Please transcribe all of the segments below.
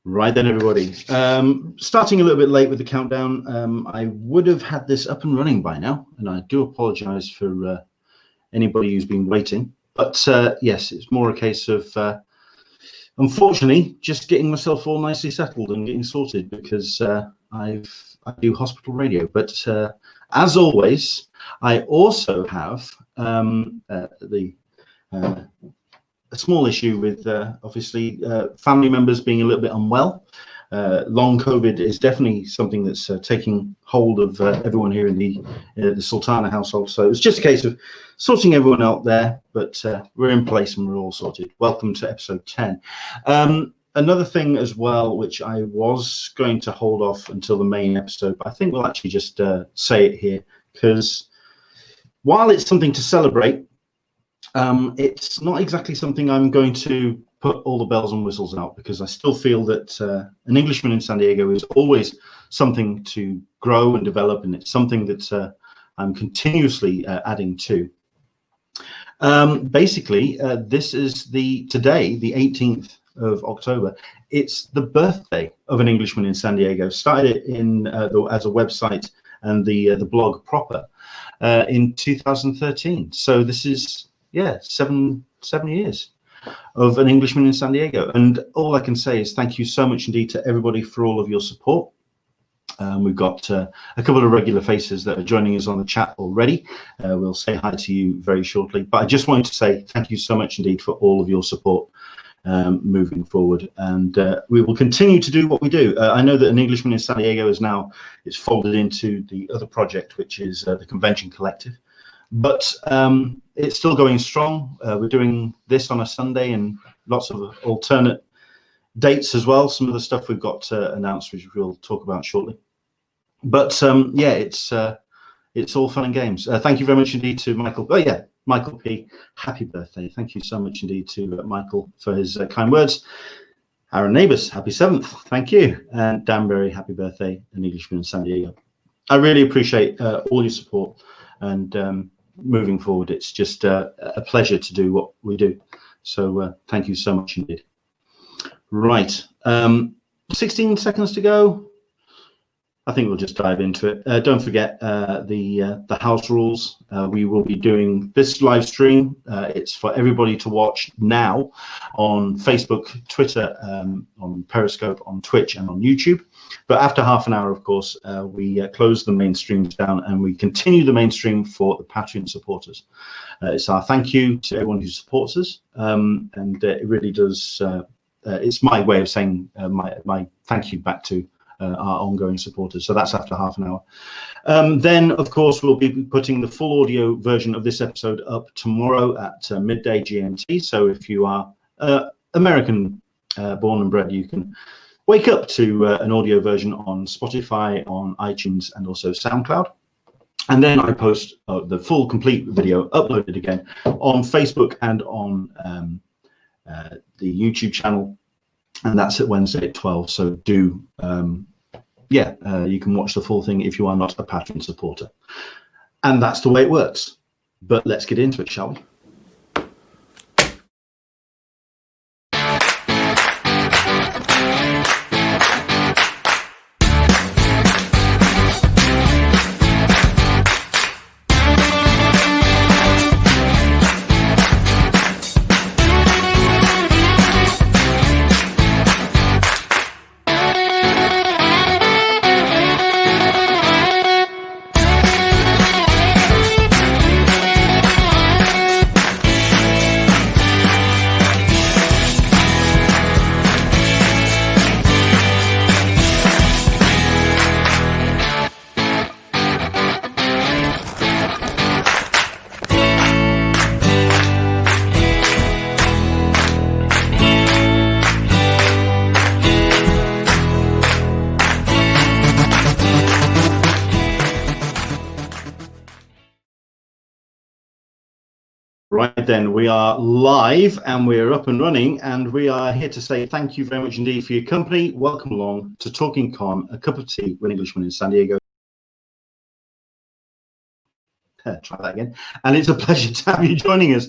Right then, everybody. Starting a little bit late with the countdown. I would have had this up and running by now, and I do apologize for anybody who's been waiting. But yes, it's more a case of, unfortunately, just getting myself all nicely settled and getting sorted because I do hospital radio. But as always, I also have a small issue with obviously family members being a little bit unwell. Long COVID is definitely something that's taking hold of everyone here in the Sultana household. So it's just a case of sorting everyone out there, but we're in place and we're all sorted. Welcome to episode 10. Another thing as well, which I was going to hold off until the main episode, but I think we'll actually just say it here, because while it's something to celebrate, it's not exactly something I'm going to put all the bells and whistles out, because I still feel that an Englishman in San Diego is always something to grow and develop, and it's something that I'm continuously adding to. Basically, this is today, the 18th of October. It's the birthday of an Englishman in San Diego. Started it in as a website and the blog proper in 2013. So this is, yeah, seven years of an Englishman in San Diego. And all I can say is thank you so much indeed to everybody for all of your support. We've got a couple of regular faces that are joining us on the chat already. We'll say hi to you very shortly. But I just wanted to say thank you so much indeed for all of your support moving forward. And we will continue to do what we do. I know that an Englishman in San Diego is folded into the other project, which is the Convention Collective. But it's still going strong. We're doing this on a Sunday and lots of alternate dates as well. Some of the stuff we've got announced, which we'll talk about shortly. But yeah, it's all fun and games. Thank you very much indeed to Michael. Oh yeah, Michael P. Happy birthday. Thank you so much indeed to Michael for his kind words. Aaron Neighbours, happy 7th. Thank you. And Dan Berry, happy birthday, an Englishman in San Diego. I really appreciate all your support, and moving forward, it's just a pleasure to do what we do. So thank you so much indeed. Right, 16 seconds to go. I think we'll just dive into it. Don't forget the house rules. We will be doing this live stream. It's for everybody to watch now on Facebook, Twitter, on Periscope, on Twitch, and on YouTube. But after half an hour, of course, we close the main streams down and we continue the mainstream for the Patreon supporters. It's our thank you to everyone who supports us, and it really does. It's my way of saying my thank you back to our ongoing supporters. So that's after half an hour. Then, of course, we'll be putting the full audio version of this episode up tomorrow at midday GMT. So if you are American born and bred, you can wake up to an audio version on Spotify, on iTunes, and also SoundCloud. And then I post the full complete video uploaded again on Facebook and on the YouTube channel. And that's at Wednesday at 12. So do, you can watch the full thing if you are not a Patreon supporter. And that's the way it works. But let's get into it, shall we? Right then, we are live and we're up and running, and we are here to say thank you very much indeed for your company. Welcome along to Talkin Con, a cup of tea with an Englishman in San Diego. Try that again. And it's a pleasure to have you joining us.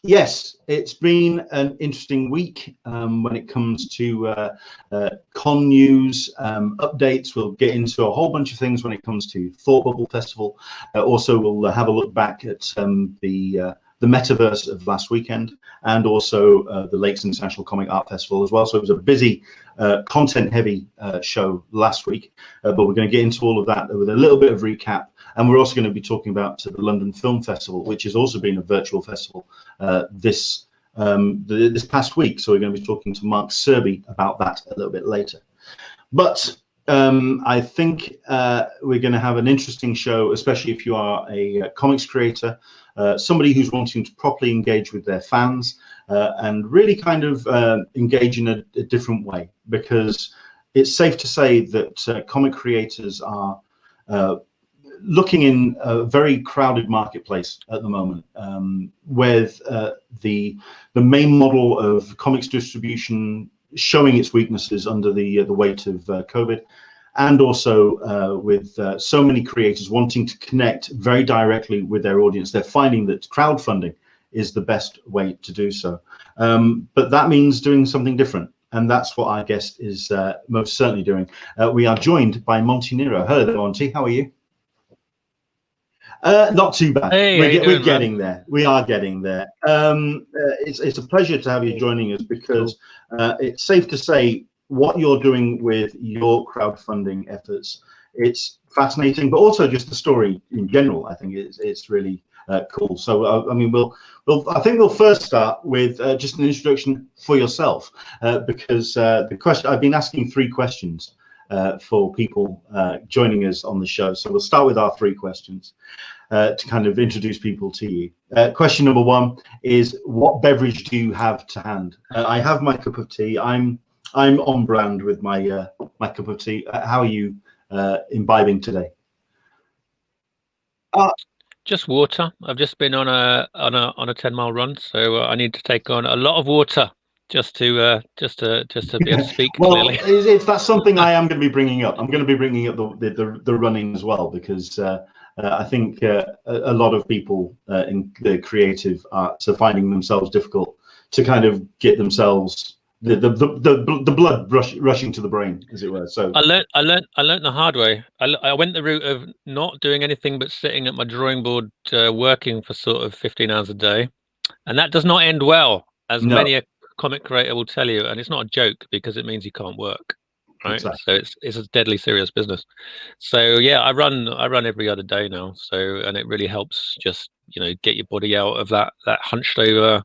Yes, it's been an interesting week when it comes to con news, updates. We'll get into a whole bunch of things when it comes to Thought Bubble Festival. Also, we'll have a look back at the metaverse of last weekend, and also the Lakes International Comic Art Festival as well. So it was a busy, content-heavy show last week, but we're going to get into all of that with a little bit of recap. And we're also going to be talking about the London Film Festival, which has also been a virtual festival this past week. So we're going to be talking to Mark Searby about that a little bit later. But I think we're going to have an interesting show, especially if you are a comics creator, somebody who's wanting to properly engage with their fans and really kind of engage in a different way, because it's safe to say that comic creators are looking in a very crowded marketplace at the moment, with the main model of comics distribution showing its weaknesses under the weight of COVID, and also with so many creators wanting to connect very directly with their audience. They're finding that crowdfunding is the best way to do so, but that means doing something different. And that's what our guest is most certainly doing. We are joined by Monty Nero. Hello there, Monty. How are you? Not too bad. Hey, we're getting there. We are getting there. It's a pleasure to have you joining us, because it's safe to say what you're doing with your crowdfunding efforts. It's fascinating, but also just the story in general. I think it's really cool. So I mean, I think we'll first start with just an introduction for yourself, because the question I've been asking 3 questions for people joining us on the show. So we'll start with our 3 questions to kind of introduce people to you. Question number 1 is, what beverage do you have to hand? I have my cup of tea. I'm on brand with my my cup of tea. How are you imbibing today? Just water. I've just been on a 10-mile run, so I need to take on a lot of water just to be able to speak clearly. That's something I am going to be bringing up. I'm going to be bringing up the running as well, because I think a lot of people in the creative arts are finding themselves difficult to kind of get themselves the blood rushing to the brain, as it were. So I learned the hard way. I went the route of not doing anything but sitting at my drawing board, working for sort of 15 hours a day, and that does not end well, as many a comic creator will tell you. And it's not a joke, because it means you can't work, right? Exactly. So it's a deadly serious business. So yeah, I run every other day now. So, and it really helps just, get your body out of that hunched over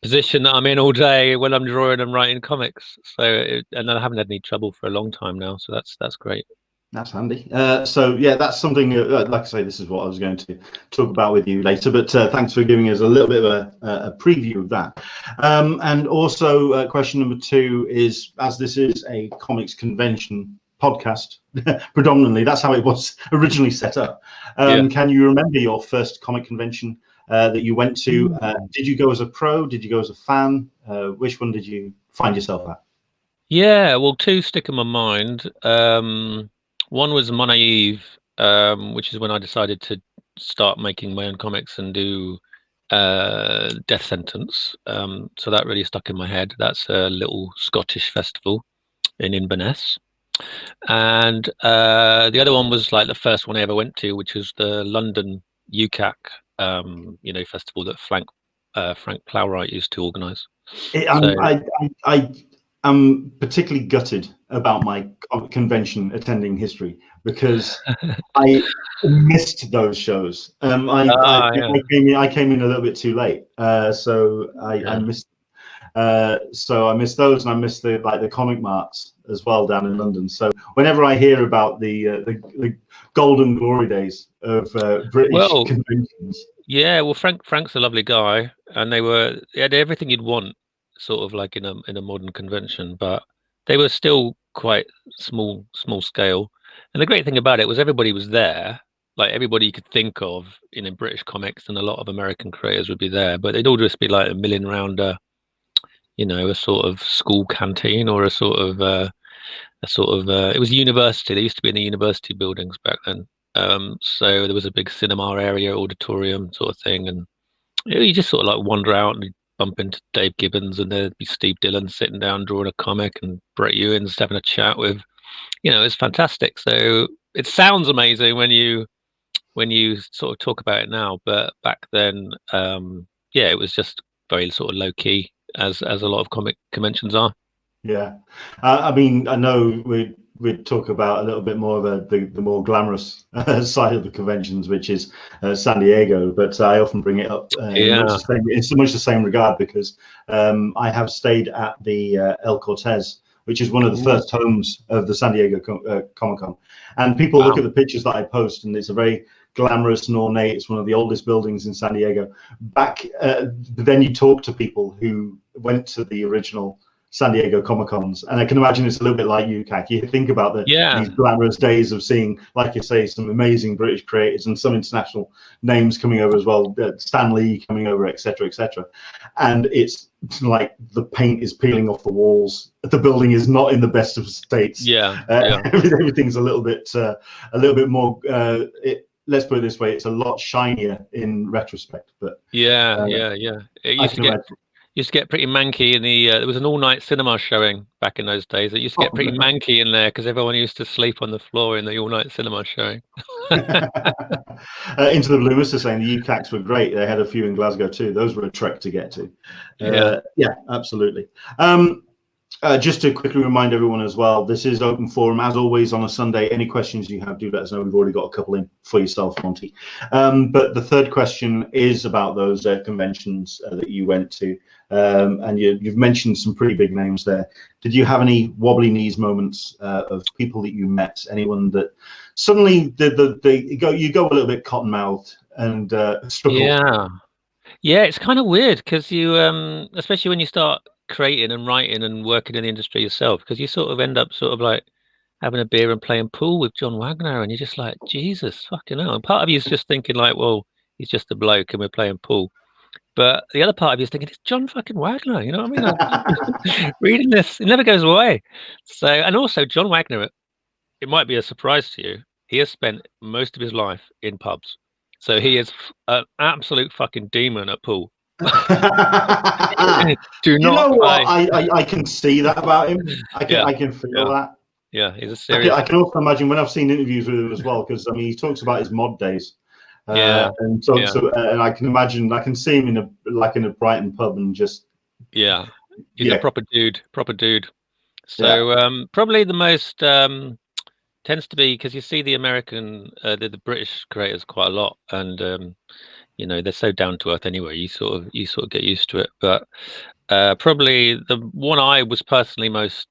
position that I'm in all day when I'm drawing and writing comics. So and I haven't had any trouble for a long time now. So that's great. That's handy. So yeah, that's something, like I say, this is what I was going to talk about with you later, but thanks for giving us a little bit of a preview of that. And also question number 2 is, as this is a comics convention podcast, predominantly, that's how it was originally set up. Can you remember your first comic convention that you went to? Did you go as a pro? Did you go as a fan? Which one did you find yourself at? Yeah, well, 2 stick in my mind. One was MONTY NERO, which is when I decided to start making my own comics and do Death Sentence. So that really stuck in my head. That's a little Scottish festival in Inverness. And the other one was like the first one I ever went to, which was the London UCAC, festival that Frank Plowright used to organise. I'm particularly gutted about my convention attending history, because I missed those shows. I came in a little bit too late, so I missed. So I missed those, and I missed the comic marts as well down in London. So whenever I hear about the golden glory days of British conventions, well, Frank's a lovely guy, and they had everything you'd want, sort of like in a modern convention, but they were still quite small scale. And the great thing about it was everybody was there, like everybody you could think of in British comics, and a lot of American creators would be there, but they'd all just be like a million rounder, a sort of school canteen, or a sort of it was university. They used to be in the university buildings back then. So there was a big cinema area, auditorium sort of thing, and You just sort of like wander out and bump into Dave Gibbons, and there'd be Steve Dillon sitting down drawing a comic, and Brett Ewins having a chat with. It's fantastic. So it sounds amazing when you sort of talk about it now, but back then, yeah, it was just very sort of low key, as a lot of comic conventions are. Yeah, I mean, I know we'd talk about a little bit more of the more glamorous side of the conventions, which is San Diego. But I often bring it up in so much the same regard because I have stayed at the El Cortez, which is one of the first homes of the San Diego Comic Con, and people look at the pictures that I post, and it's a very glamorous and ornate. It's one of the oldest buildings in San Diego. Then you talk to people who went to the original San Diego Comic Cons, and I can imagine it's a little bit like you, Kak. You think about these glamorous days of seeing, like you say, some amazing British creators and some international names coming over as well, Stan Lee coming over, etc., etc. And it's like the paint is peeling off the walls. The building is not in the best of states. Everything's a little bit more. Let's put it this way: it's a lot shinier in retrospect. But It used to get pretty manky in the. There was an all-night cinema showing back in those days. It used to get pretty manky in there because everyone used to sleep on the floor in the all-night cinema showing. Into the Blue Mist is saying the UCACs were great. They had a few in Glasgow too. Those were a trek to get to. Yeah, absolutely. Just to quickly remind everyone as well, this is open forum as always on a Sunday. Any questions you have, do let us know. We've already got a couple in for yourself, Monty. But the third question is about those conventions that you went to, and you've mentioned some pretty big names there. Did you have any wobbly knees moments of people that you met? Anyone that suddenly you go a little bit cotton mouthed and struggle? Yeah, it's kind of weird because you, especially when you start creating and writing and working in the industry yourself, because you sort of end up sort of like having a beer and playing pool with John Wagner, and you're just like, Jesus fucking hell. And part of you is just thinking like, well, he's just a bloke and we're playing pool. But the other part of you is thinking, it's John fucking Wagner, you know what I mean? Reading this, it never goes away. So, and also John Wagner, it might be a surprise to you, he has spent most of his life in pubs. So he is an absolute fucking demon at pool. You know what? I can see that about him. I can feel that. Yeah, he's a serious. I can also imagine when I've seen interviews with him as well, because I mean he talks about his mod days. And and I can imagine, I can see him in a Brighton pub and just. Yeah, he's a proper dude. So probably the most tends to be because you see the American, the British creators quite a lot, and they're so down to earth anyway. You sort of get used to it. But probably the one I was personally most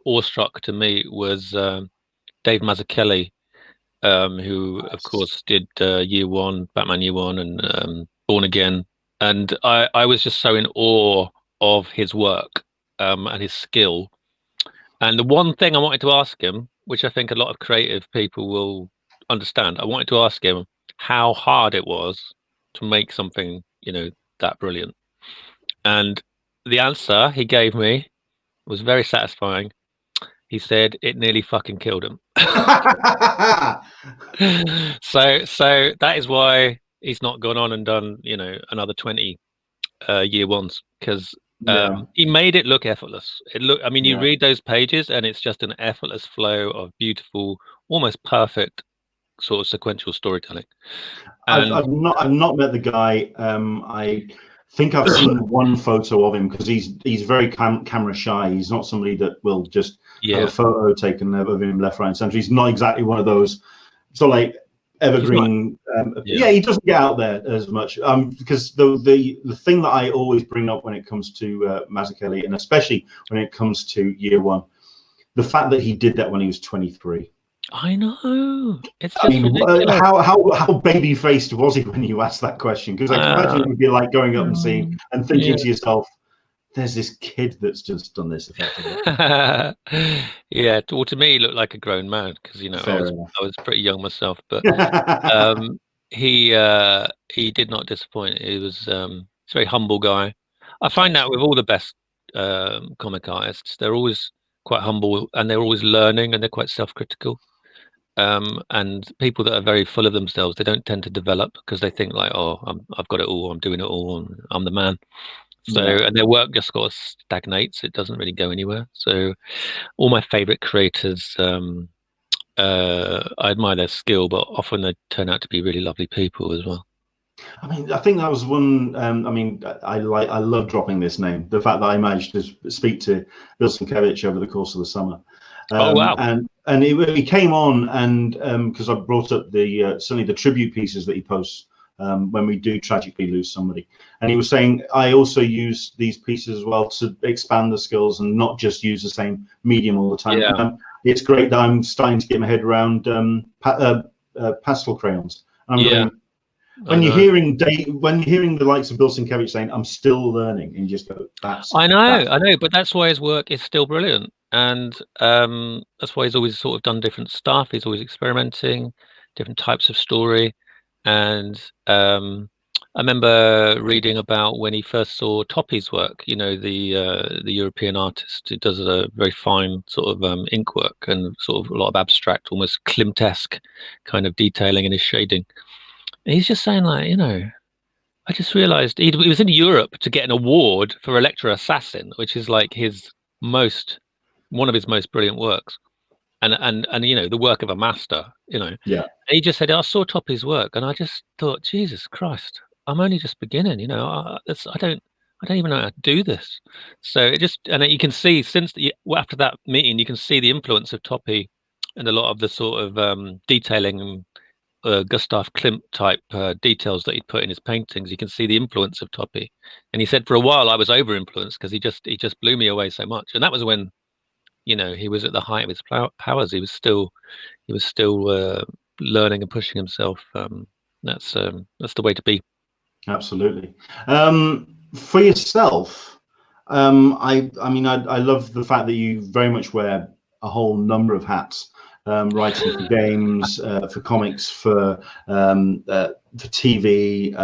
awestruck to meet was Dave Mazzucchelli, who of course did Year One, Batman Year One, and Born Again, and I was just so in awe of his work and his skill. And the one thing I wanted to ask him, which I think a lot of creative people will understand, I wanted to ask him how hard it was to make something, that brilliant. And the answer he gave me was very satisfying. He said it nearly fucking killed him. So that is why he's not gone on and done, another 20 Year Ones, because he made it look effortless. You read those pages and it's just an effortless flow of beautiful, almost perfect sort of sequential storytelling. And I've not met the guy. I think I've seen one photo of him because he's very camera shy. He's not somebody that will just have a photo taken of him left, right, and center. He's not exactly one of those. So like evergreen. He doesn't get out there as much. Because the thing that I always bring up when it comes to Mazzucchelli, and especially when it comes to Year One, the fact that he did that when he was 23. I know. It's just how baby faced was he when you asked that question? Because I can imagine it would be like going up and seeing and thinking to yourself, "There's this kid that's just done this effectively." Well, to me, he looked like a grown man because I was pretty young myself. But he did not disappoint. He was he's a very humble guy. I find that with all the best comic artists, they're always quite humble and they're always learning and they're quite self-critical. And people that are very full of themselves, they don't tend to develop because they think like, oh, I've got it all, I'm doing it all, and I'm the man. So, and their work just sort of stagnates. It doesn't really go anywhere. So all my favorite creators, I admire their skill, but often they turn out to be really lovely people as well. I mean, I think that was one. I mean, I love dropping this name. The fact that I managed to speak to Bill Sienkiewicz over the course of the summer. Oh wow! And he came on, and because I brought up the certainly the tribute pieces that he posts when we do tragically lose somebody, and he was saying I also use these pieces as well to expand the skills and not just use the same medium all the time. Yeah. It's great that I'm starting to get my head around pastel crayons. I'm going. When you're hearing the likes of Bill Sienkiewicz saying, "I'm still learning," and you just go, I know, but that's why his work is still brilliant, and that's why he's always sort of done different stuff. He's always experimenting, different types of story, and I remember reading about when he first saw Toppy's work. You know, the European artist who does a very fine sort of ink work and sort of a lot of abstract, almost Klimt-esque kind of detailing in his shading. And he's just saying, like, you know, I just realized he was in Europe to get an award for Electra Assassin, which is like one of his most brilliant works, and you know, the work of a master, you know. Yeah. And he just said, I saw Toppy's work, and I just thought, Jesus Christ, I'm only just beginning, you know. I don't even know how to do this. So it just, and you can see after that meeting, you can see the influence of Toppy and a lot of the sort of detailing and Gustav Klimt type details that he'd put in his paintings. You can see the influence of Toppy, and he said for a while I was over influenced because he just blew me away so much. And that was when, you know, he was at the height of his powers. He was still learning and pushing himself. That's the way to be. Absolutely. For yourself, I mean, I love the fact that you very much wear a whole number of hats. Writing for games, for comics, for TV,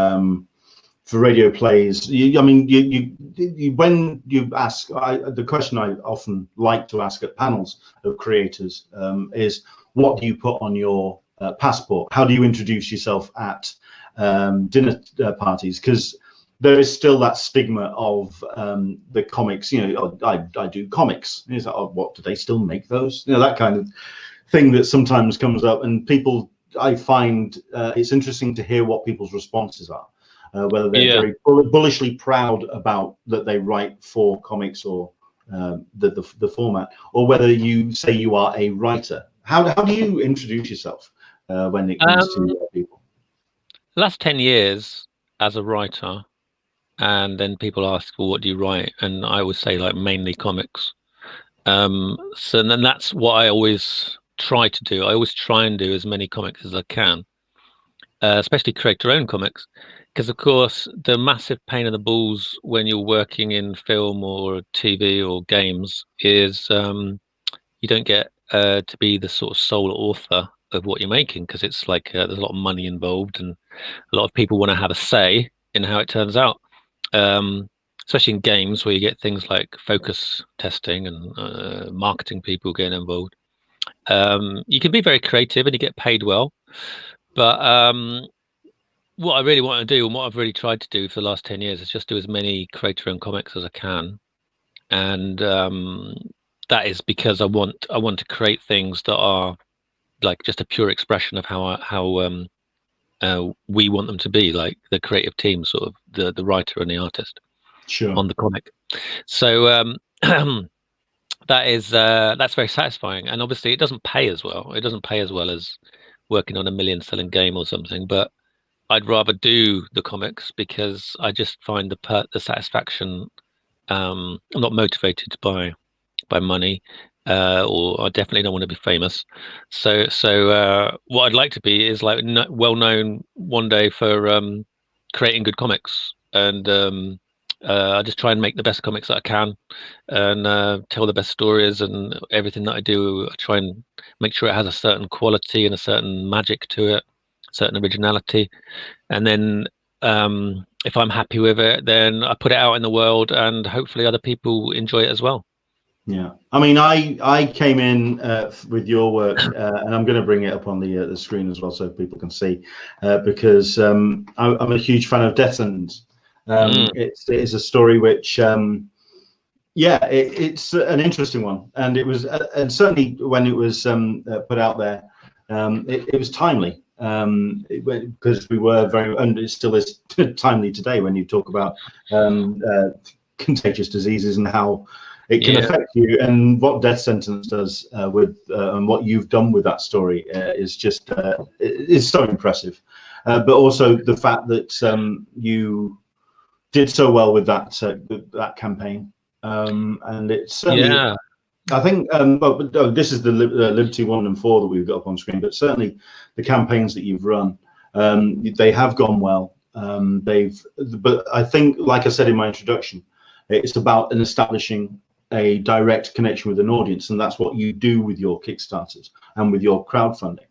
for radio plays. I mean, when you ask, the question I often like to ask at panels of creators is, what do you put on your passport? How do you introduce yourself at dinner parties? Because there is still that stigma of the comics. You know, I do comics. Is that, oh, what, do they still make those? You know, that kind of thing that sometimes comes up, and people, I find it's interesting to hear what people's responses are, whether they're very bullishly proud about that they write for comics or the format, or whether you say you are a writer. How do you introduce yourself when it comes to people? The last 10 years as a writer, and then people ask, well, what do you write? And I would say like mainly comics. So then that's what I always try to do. I always try and do as many comics as I can, especially create your own comics, because of course the massive pain in the balls when you're working in film or TV or games is you don't get to be the sort of sole author of what you're making, because it's like there's a lot of money involved and a lot of people want to have a say in how it turns out. Especially in games where you get things like focus testing and marketing people getting involved. You can be very creative and you get paid well, but what I really want to do and what I've really tried to do for the last 10 years is just do as many creator-owned comics as I can, and that is because I want to create things that are like just a pure expression of how we want them to be, like the creative team, sort of the writer and the artist on the comic. So that's very satisfying, and obviously it doesn't pay as well. It doesn't pay as well as working on a million-selling game or something, but I'd rather do the comics because I just find the satisfaction. I'm not motivated by money, or I definitely don't want to be famous. So what I'd like to be is like well known one day for creating good comics, and I just try and make the best comics that I can, and tell the best stories, and everything that I do, I try and make sure it has a certain quality and a certain magic to it, certain originality, and then if I'm happy with it, then I put it out in the world, and hopefully other people enjoy it as well. Yeah, I mean, I came in with your work, and I'm going to bring it up on the screen as well so people can see, because I'm a huge fan of Death Sentence. It is a story which, yeah, it's an interesting one, and it was, and certainly when it was put out there, it was timely, because we were very, and it still is timely today when you talk about contagious diseases and how it can affect you, and what Death Sentence does with and what you've done with that story is just is so impressive. But also the fact that you did so well with that campaign, and it's certainly. I think, well, this is the Liberty 1 and 4 that we've got up on screen, but certainly the campaigns that you've run, they have gone well. But I think, like I said in my introduction, it's about establishing a direct connection with an audience, and that's what you do with your Kickstarters and with your crowdfunding.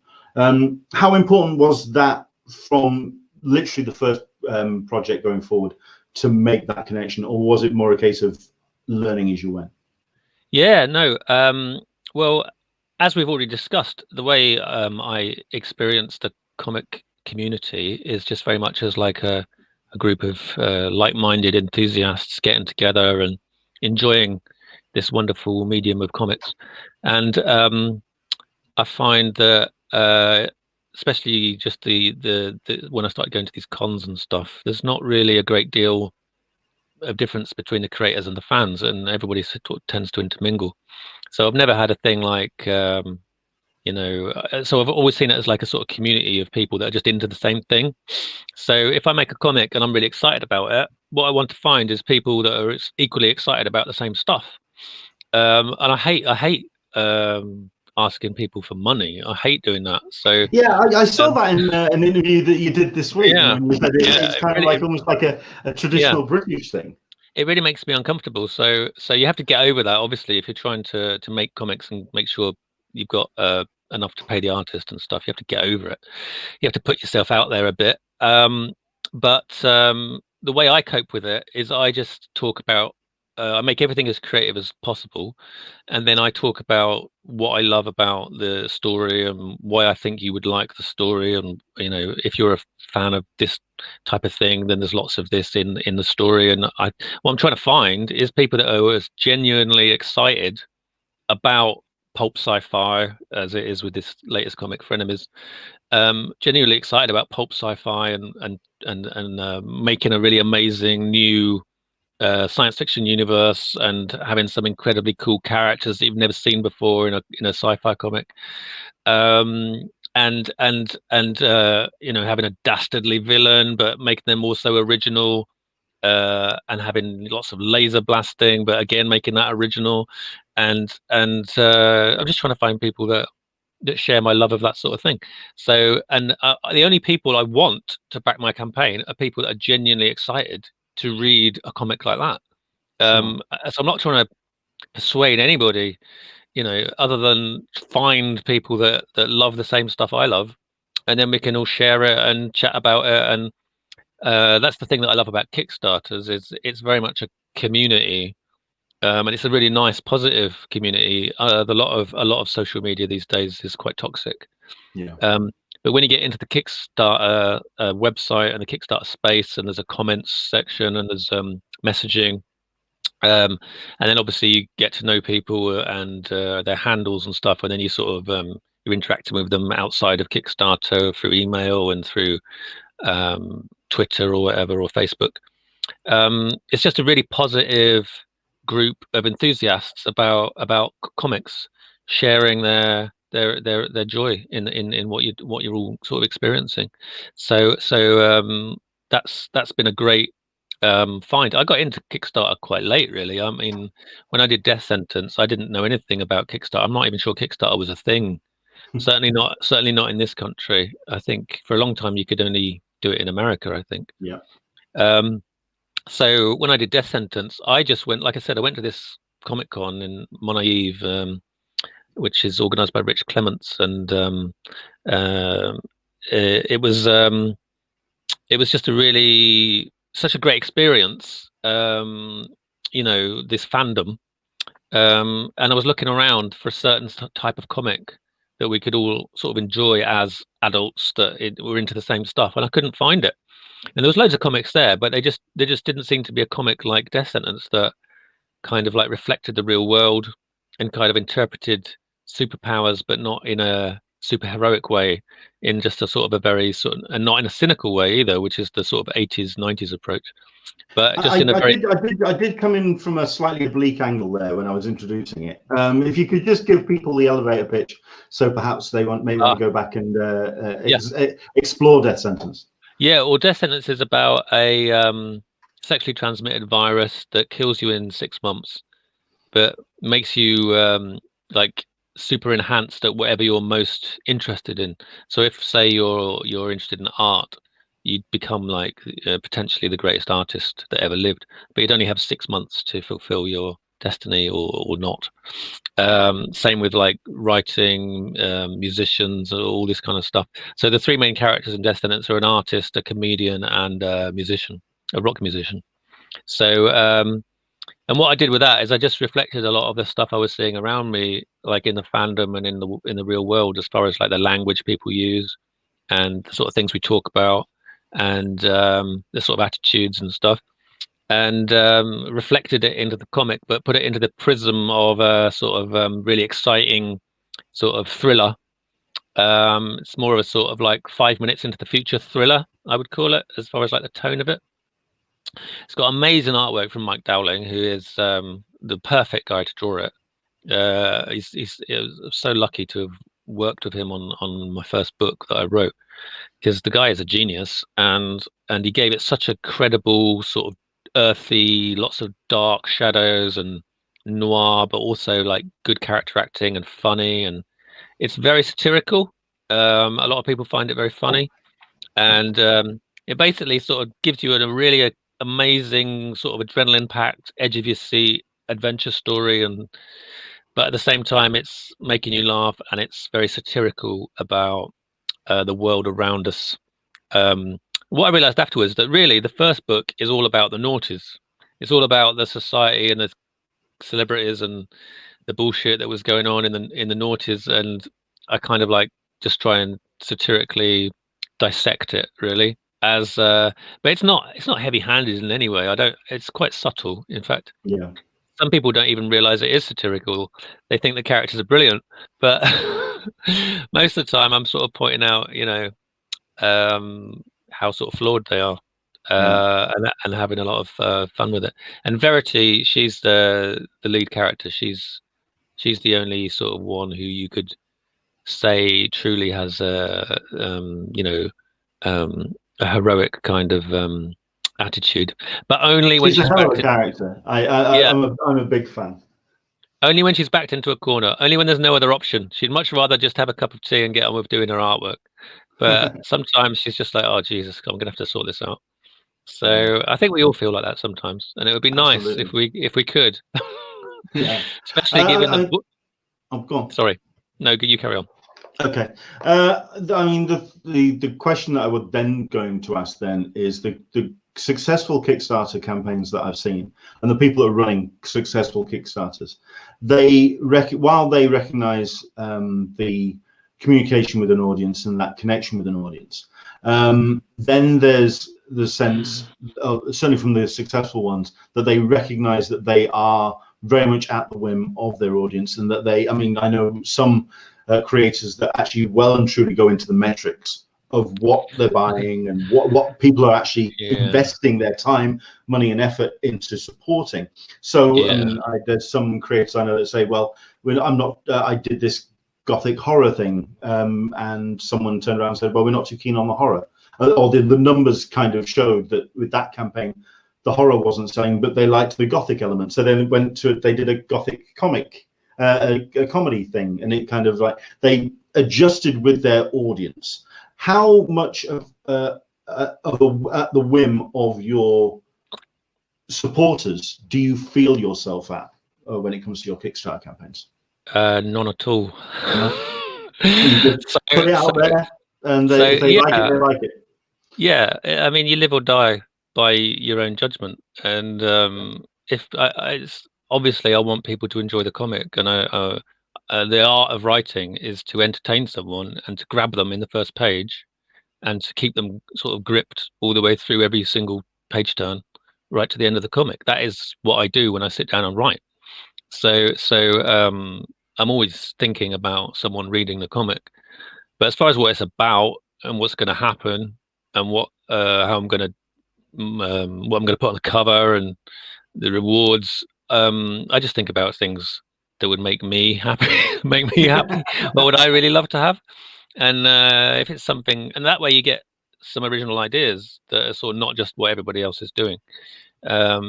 How important was that from literally the first project going forward to make that connection, or was it more a case of learning as you went? Yeah, no. Well, as we've already discussed, the way I experienced the comic community is just very much as like a group of like-minded enthusiasts getting together and enjoying this wonderful medium of comics. And I find that especially just the when I started going to these cons and stuff, there's not really a great deal of difference between the creators and the fans, and everybody sort of tends to intermingle. So I've never had a thing like so I've always seen it as like a sort of community of people that are just into the same thing. So if I make a comic and I'm really excited about it, what I want to find is people that are equally excited about the same stuff. And I hate asking people for money. I hate doing that. So yeah, I saw that in an interview that you did this week. yeah, When you said it's kind of like almost like a traditional British thing. It really makes me uncomfortable. So you have to get over that. Obviously, if you're trying to make comics and make sure you've got enough to pay the artist and stuff, you have to get over it. You have to put yourself out there a bit. But the way I cope with it is I just talk about. I make everything as creative as possible, and then I talk about what I love about the story and why I think you would like the story. And if you're a fan of this type of thing, then there's lots of this in the story. And what I'm trying to find is people that are as genuinely excited about pulp sci-fi as it is with this latest comic, Frenemies. Genuinely excited about pulp sci-fi and making a really amazing new science fiction universe and having some incredibly cool characters that you've never seen before in a sci-fi comic. And having a dastardly villain but making them also original, and having lots of laser blasting but again making that original. And I'm just trying to find people that share my love of that sort of thing. So, and the only people I want to back my campaign are people that are genuinely excited to read a comic like that. So I'm not trying to persuade anybody, other than find people that love the same stuff I love, and then we can all share it and chat about it. And that's the thing that I love about Kickstarters is it's very much a community, and it's a really nice, positive community. A lot of social media these days is quite toxic. Yeah. But when you get into the Kickstarter website and the Kickstarter space, and there's a comments section and there's messaging. And then obviously you get to know people and their handles and stuff, and then you sort of you're interacting with them outside of Kickstarter through email and through Twitter or whatever, or Facebook. It's just a really positive group of enthusiasts about comics, sharing their joy in what you're all sort of experiencing. So that's been a great find. I got into Kickstarter quite late, really. I mean, when I did Death Sentence, I didn't know anything about Kickstarter. I'm not even sure Kickstarter was a thing. Certainly not in this country. I think for a long time you could only do it in America, I think. Yeah. So when I did Death Sentence, I just went, like I said, I went to this Comic Con in MONTY NERO, which is organized by Rich Clements, and it was just such a great experience. This fandom and I was looking around for a certain type of comic that we could all sort of enjoy as adults that were into the same stuff, and I couldn't find it. And there was loads of comics there, but they just didn't seem to be a comic like Death Sentence that kind of like reflected the real world and kind of interpreted superpowers, but not in a super heroic way, in just a sort of a very sort of, and not in a cynical way either, which is the sort of 80s 90s approach, but just in a very I did come in from a slightly oblique angle there when I was introducing it. If you could just give people the elevator pitch, so perhaps they may want to go back and explore Death Sentence. Yeah, well, Death Sentence is about a sexually transmitted virus that kills you in 6 months, but makes you like super enhanced at whatever you're most interested in. So if, say, you're interested in art, you'd become like potentially the greatest artist that ever lived, but you'd only have 6 months to fulfill your destiny or not. Same with like writing, musicians, all this kind of stuff. So the three main characters in Death Sentence are an artist, a comedian, and a musician, a rock musician. So and what I did with that is I just reflected a lot of the stuff I was seeing around me, like in the fandom and in the real world, as far as like the language people use and the sort of things we talk about, and the sort of attitudes and stuff, and reflected it into the comic, but put it into the prism of a sort of really exciting sort of thriller. It's more of a sort of like 5 minutes into the future thriller, I would call it, as far as like the tone of it. It's got amazing artwork from Mike Dowling, who is the perfect guy to draw it. He's so lucky to have worked with him on my first book that I wrote, because the guy is a genius, and he gave it such a credible sort of earthy, lots of dark shadows and noir, but also like good character acting and funny, and it's very satirical. A lot of people find it very funny, and it basically sort of gives you a really amazing sort of adrenaline packed, edge of your seat adventure story, and but at the same time it's making you laugh, and it's very satirical about the world around us. What I realized afterwards, that really the first book is all about the noughties. It's all about the society and the celebrities and the bullshit that was going on in the noughties, and I kind of like just try and satirically dissect it, really, as but it's not heavy-handed in any way. It's quite subtle, in fact. Yeah, some people don't even realize it is satirical. They think the characters are brilliant, but most of the time I'm sort of pointing out, how sort of flawed they are, and having a lot of fun with it. And Verity, she's the lead character. She's the only sort of one who you could say truly has a heroic kind of attitude, but only when she's a she's hell of backed a character. yeah, I'm a big fan. only when she's backed into a corner, only when there's no other option. She'd much rather just have a cup of tea and get on with doing her artwork. But sometimes she's just like, oh Jesus, I'm gonna have to sort this out. So I think we all feel like that sometimes, and it would be nice Absolutely. if we could. Yeah, Especially given the book. Oh, go on. Sorry, no, you carry on. Okay. I mean, the question that I would then going to ask then is the successful Kickstarter campaigns that I've seen, and the people that are running successful Kickstarters, while they recognize the communication with an audience and that connection with an audience, then there's the sense of, certainly from the successful ones, that they recognize that they are very much at the whim of their audience, and that I mean, I know some creators that actually well and truly go into the metrics of what they're buying and what people are actually investing their time, money, and effort into supporting. So I mean, there's some creators I know that say, well, I'm not, I did this gothic horror thing, and someone turned around and said, well, we're not too keen on the horror, or the numbers kind of showed that with that campaign the horror wasn't selling, but they liked the gothic element, so then they did a gothic comic, a comedy thing, and it kind of like they adjusted with their audience. How much of at the whim of your supporters do you feel yourself at when it comes to your Kickstarter campaigns? None at all. You just put it out there, and if they like it, they like it. Yeah, I mean, you live or die by your own judgment, and if obviously I want people to enjoy the comic, and the art of writing is to entertain someone and to grab them in the first page and to keep them sort of gripped all the way through every single page turn right to the end of the comic. That is what I do when I sit down and write. So I'm always thinking about someone reading the comic. But as far as what it's about and what's going to happen and what how I'm going to what I'm going to put on the cover and the rewards, I just think about things that would make me happy. Make me happy. What would I really love to have? And if it's something, and that way you get some original ideas that are sort of not just what everybody else is doing. I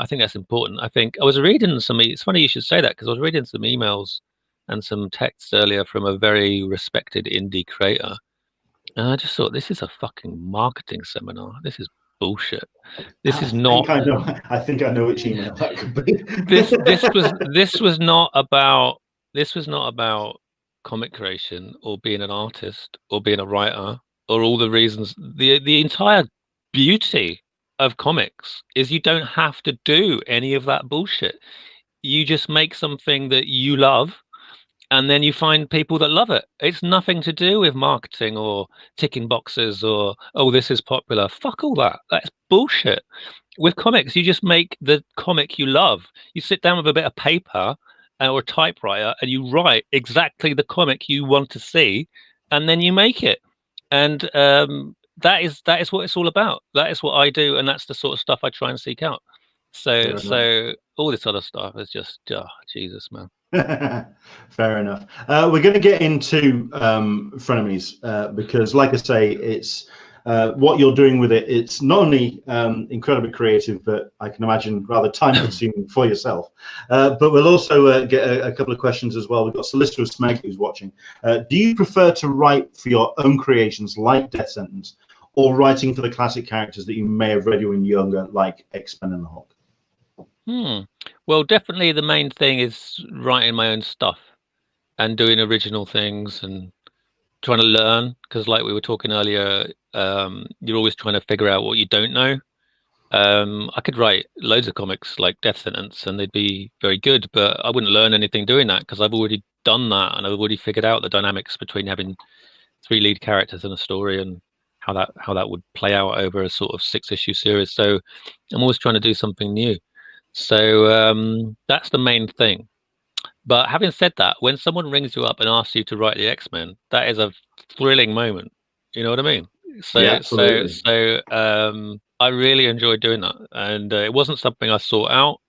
think that's important. I think I was reading some. It's funny you should say that, because I was reading some emails and some texts earlier from a very respected indie creator, and I just thought, this is a fucking marketing seminar. This is bullshit. This is not. I think I know which email that could be. This was not about. This was not about comic creation or being an artist or being a writer or all the reasons. The entire beauty of comics is you don't have to do any of that bullshit. You just make something that you love, and then you find people that love it. It's nothing to do with marketing or ticking boxes or, oh, this is popular. Fuck all that. That's bullshit. With comics, you just make the comic you love. You sit down with a bit of paper or a typewriter and you write exactly the comic you want to see, and then you make it. And that is what it's all about. That is what I do, and that's the sort of stuff I try and seek out. So all this other stuff is just, oh, Jesus, man. Fair enough. We're going to get into frenemies because, like I say, it's what you're doing with it. It's not only incredibly creative, but I can imagine rather time-consuming for yourself. But we'll also get a couple of questions as well. We've got Solicitor of Smeg who's watching. Do you prefer to write for your own creations like Death Sentence, or writing for the classic characters that you may have read when younger, like X-Men and the Hulk? Well, definitely the main thing is writing my own stuff and doing original things and trying to learn, because like we were talking earlier, you're always trying to figure out what you don't know. I could write loads of comics like Death Sentence and they'd be very good, but I wouldn't learn anything doing that because I've already done that and I've already figured out the dynamics between having 3 lead characters in a story and how that would play out over a sort of 6-issue series. So I'm always trying to do something new. So that's the main thing. But having said that, when someone rings you up and asks you to write the X-Men, that is a thrilling moment. You know what I mean? So I really enjoyed doing that, and it wasn't something I sought out.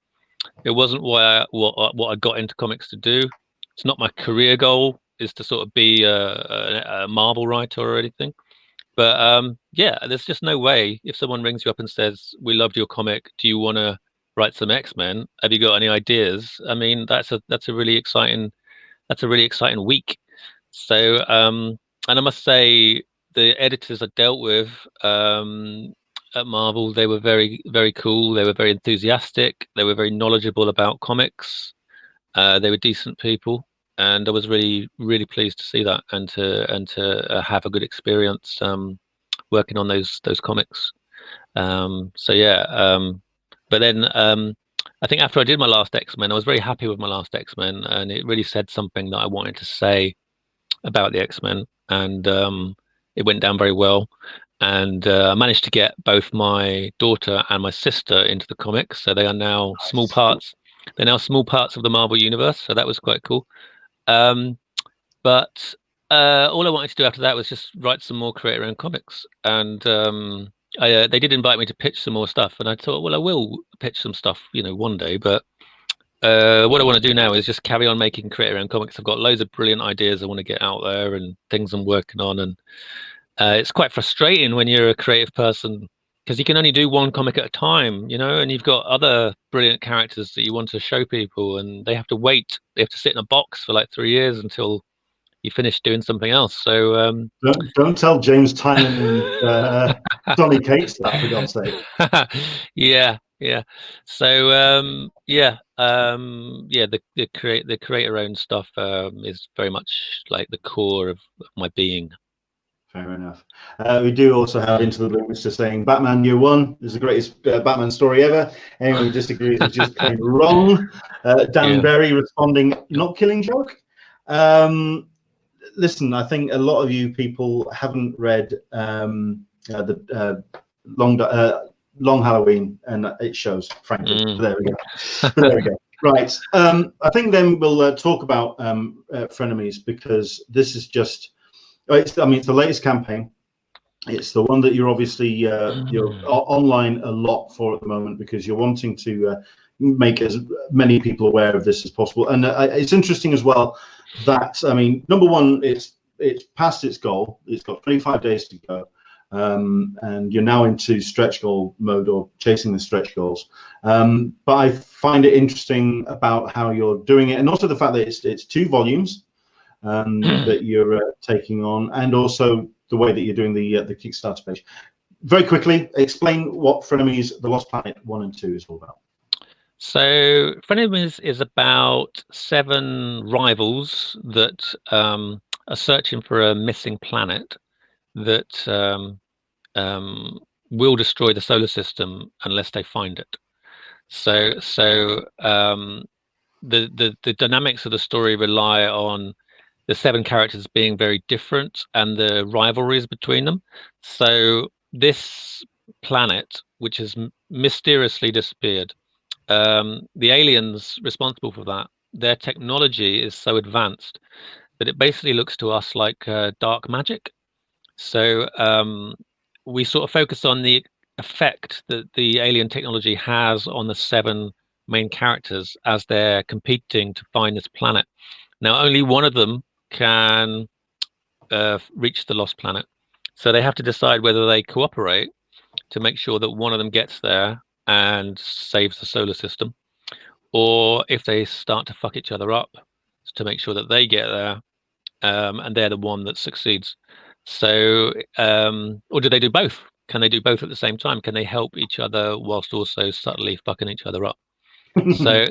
It wasn't what I got into comics to do. It's not my career goal is to sort of be a Marvel writer or anything. But yeah, there's just no way if someone rings you up and says, "We loved your comic. Do you want to write some X-Men? Have you got any ideas?" I mean, that's a really exciting week. So and I must say, the editors I dealt with at Marvel, they were very, very cool. They were very enthusiastic. They were very knowledgeable about comics. They were decent people, and I was really, really pleased to see that and to have a good experience working on those comics. So yeah, but then I think after I did my last X-Men, I was very happy with my last X-Men, and it really said something that I wanted to say about the X-Men, and it went down very well. And I managed to get both my daughter and my sister into the comics, so they are now small parts. They're now small parts of the Marvel universe, so that was quite cool. But all I wanted to do after that was just write some more creator-owned comics, and they did invite me to pitch some more stuff, and I thought, well, I will pitch some stuff, one day. But what I want to do now is just carry on making creator-owned comics. I've got loads of brilliant ideas I want to get out there and things I'm working on, and it's quite frustrating when you're a creative person because you can only do one comic at a time, and you've got other brilliant characters that you want to show people, and they have to wait. They have to sit in a box for like 3 years until you finish doing something else. So don't tell James Tynan Johnny Cates that, for God's sake. yeah. So the creator owned stuff is very much like the core of my being. Fair enough. We do also have Into the Blue Mister saying Batman Year One is the greatest Batman story ever. Anyone who disagrees is just plain wrong. Dan Berry responding, not Killing Joke. Listen, I think a lot of you people haven't read the Long Halloween, and it shows, frankly. There we go. There we go. Right. I think then we'll talk about frenemies, because this is just. It's the latest campaign. It's the one that you're obviously you're online a lot for at the moment, because you're wanting to make as many people aware of this as possible. And it's interesting as well that, number one, it's past its goal. It's got 25 days to go. And you're now into stretch goal mode, or chasing the stretch goals. But I find it interesting about how you're doing it, and also the fact that it's 2 volumes that you're taking on, and also the way that you're doing the Kickstarter page. Very quickly, explain what Frenemies: The Lost Planet 1 and 2 is all about. So Frenemies is about 7 rivals that are searching for a missing planet that will destroy the solar system unless they find it. So the dynamics of the story rely on the 7 characters being very different and the rivalries between them. So this planet, which has mysteriously disappeared, the aliens responsible for that, their technology is so advanced that it basically looks to us like dark magic. So we sort of focus on the effect that the alien technology has on the 7 main characters as they're competing to find this planet. Now, only one of them can reach the lost planet, so they have to decide whether they cooperate to make sure that one of them gets there and saves the solar system, or if they start to fuck each other up to make sure that they get there and they're the one that succeeds. So or do they do both? Can they do both at the same time? Can they help each other whilst also subtly fucking each other up? so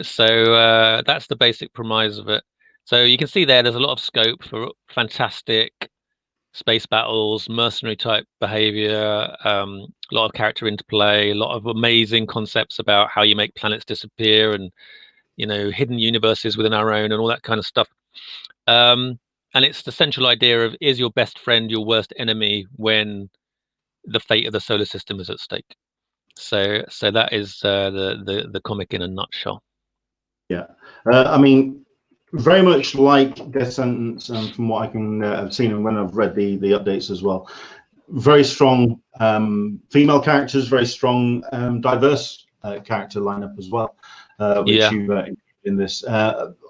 that's the basic premise of it. So you can see there's a lot of scope for fantastic space battles, mercenary type behavior, a lot of character interplay, a lot of amazing concepts about how you make planets disappear, and hidden universes within our own and all that kind of stuff. And it's the central idea of, is your best friend your worst enemy when the fate of the solar system is at stake? So that is the comic in a nutshell. Yeah, very much like Death Sentence, from what I can have seen and when I've read the updates as well. Very strong female characters, very strong diverse character lineup as well, which you've in this.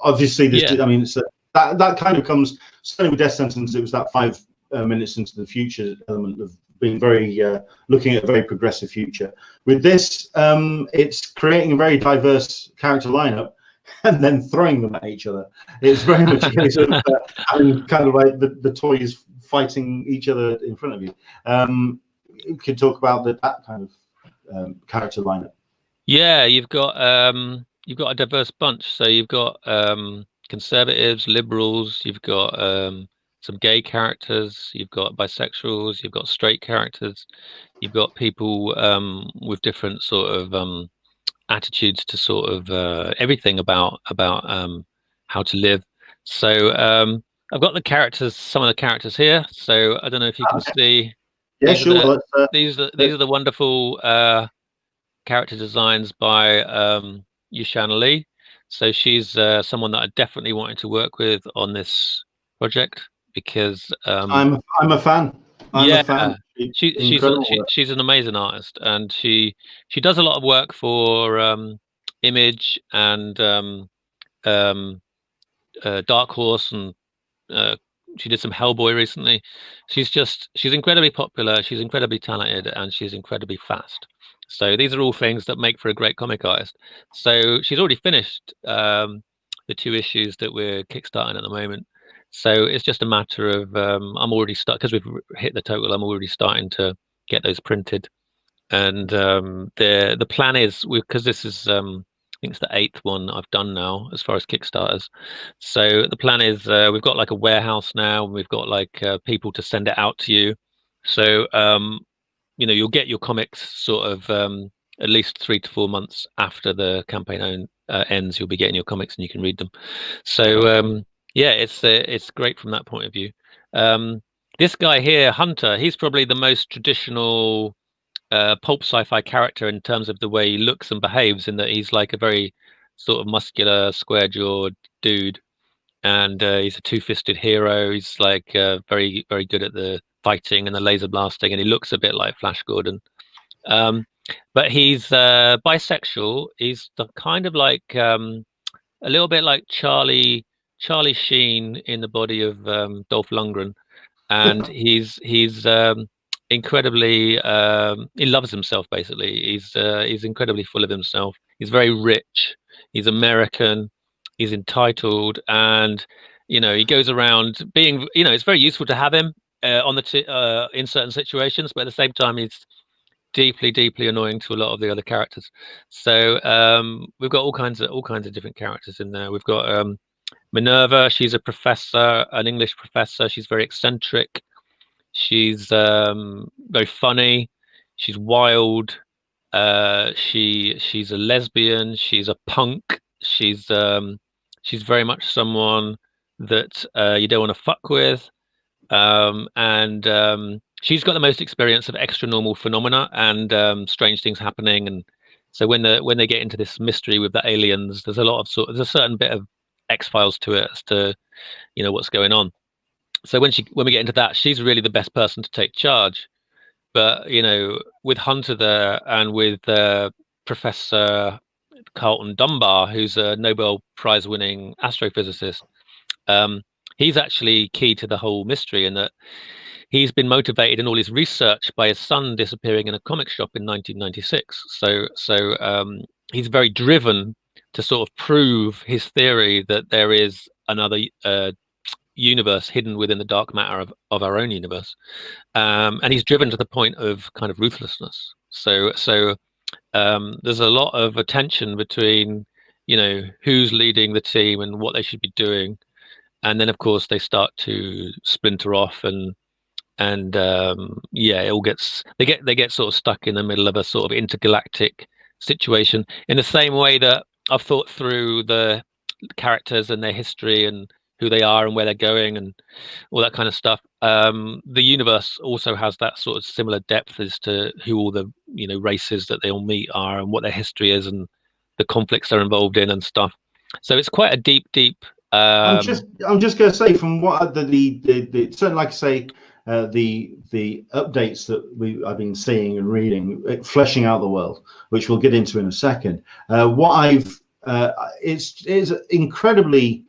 Obviously, this it's that kind of comes, certainly with Death Sentence, it was that 5 minutes into the future element of being very looking at a very progressive future. With this, it's creating a very diverse character lineup and then throwing them at each other. It's very much a case of having kind of like the toys fighting each other in front of you. You could talk about that kind of character lineup. Yeah, you've got a diverse bunch. So you've got conservatives, liberals, you've got some gay characters, you've got bisexuals, you've got straight characters, you've got people with different sort of attitudes to sort of everything about how to live. So I've got the characters, some of the characters here. So I don't know if you can see. Yeah, sure. These are the wonderful character designs by Yushan Lee. So she's someone that I definitely wanted to work with on this project, because I'm a fan. I'm a fan. She's an amazing artist, and she does a lot of work for Image and Dark Horse, and she did some Hellboy recently. She's incredibly popular, she's incredibly talented, and she's incredibly fast. So these are all things that make for a great comic artist. So she's already finished the 2 issues that we're kickstarting at the moment. So it's just a matter of I'm already because we've hit the total. I'm already starting to get those printed, and the plan is, because this is I think it's the 8th one I've done now as far as Kickstarters. So the plan is we've got like a warehouse now, and we've got like people to send it out to you. So you'll get your comics sort of at least 3 to 4 months after the campaign ends. You'll be getting your comics and you can read them. So yeah, it's great from that point of view. This guy here, Hunter, he's probably the most traditional pulp sci-fi character in terms of the way he looks and behaves, in that he's like a very sort of muscular, square-jawed dude, and he's a two-fisted hero. He's like very, very good at the fighting and the laser blasting, and he looks a bit like Flash Gordon. But he's bisexual. He's the kind of like a little bit like Charlie Sheen in the body of Dolph Lundgren, and he's incredibly he loves himself. Basically, he's incredibly full of himself. He's very rich. He's American. He's entitled, and he goes around being. It's very useful to have him on the in certain situations, but at the same time, he's deeply annoying to a lot of the other characters. So we've got all kinds of different characters in there. We've got Minerva. She's a professor, an English professor. She's very eccentric. She's very funny. She's wild. She's a lesbian. She's a punk. She's very much someone that you don't want to fuck with. And she's got the most experience of extra normal phenomena and strange things happening. And so when they get into this mystery with the aliens, there's a certain bit of X-Files to it as to what's going on. So when we get into that, she's really the best person to take charge. But with Hunter there and with Professor Carlton Dunbar, who's a Nobel Prize winning astrophysicist, he's actually key to the whole mystery, in that he's been motivated in all his research by his son disappearing in a comic shop in 1996. So he's very driven to sort of prove his theory that there is another universe hidden within the dark matter of our own universe, and he's driven to the point of kind of ruthlessness. So there's a lot of attention between who's leading the team and what they should be doing, and then of course they start to splinter off, and it all gets they get sort of stuck in the middle of a sort of intergalactic situation, in the same way that I've thought through the characters and their history and who they are and where they're going and all that kind of stuff. The universe also has that sort of similar depth as to who all the races that they all meet are and what their history is and the conflicts they're involved in and stuff. So it's quite a deep. I'm just going to say, from what the certainly, like I say, the updates that I've been seeing and reading, fleshing out the world, which we'll get into in a second. It's incredibly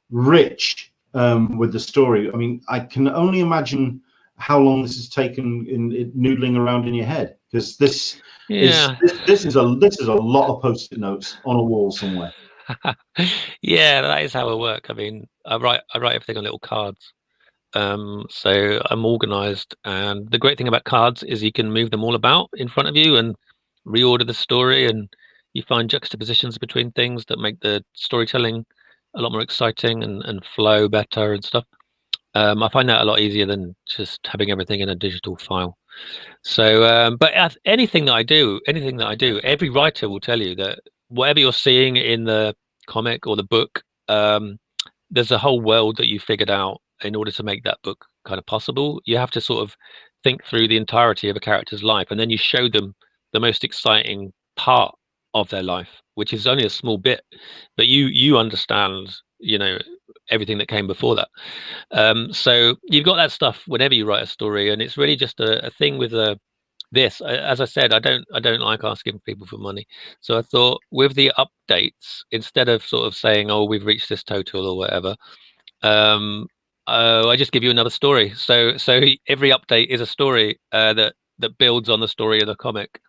rich with the story. I mean, I can only imagine how long this has taken in noodling around in your head, because this is a lot of post-it notes on a wall somewhere. Yeah, that is how I work. I mean, I write everything on little cards. So I'm organized, and the great thing about cards is you can move them all about in front of you and reorder the story, and you find juxtapositions between things that make the storytelling a lot more exciting and flow better and stuff. I find that a lot easier than just having everything in a digital file. So, but anything that I do, every writer will tell you that whatever you're seeing in the comic or the book, there's a whole world that you figured out in order to make that book kind of possible. You have to sort of think through the entirety of a character's life, and then you show them the most exciting part of their life, which is only a small bit, but you understand everything that came before that. So you've got that stuff whenever you write a story, and it's really just a thing with this. As I said, I don't like asking people for money, so I thought with the updates, instead of sort of saying, oh, we've reached this total or whatever, I just give you another story. So every update is a story that builds on the story of the comic.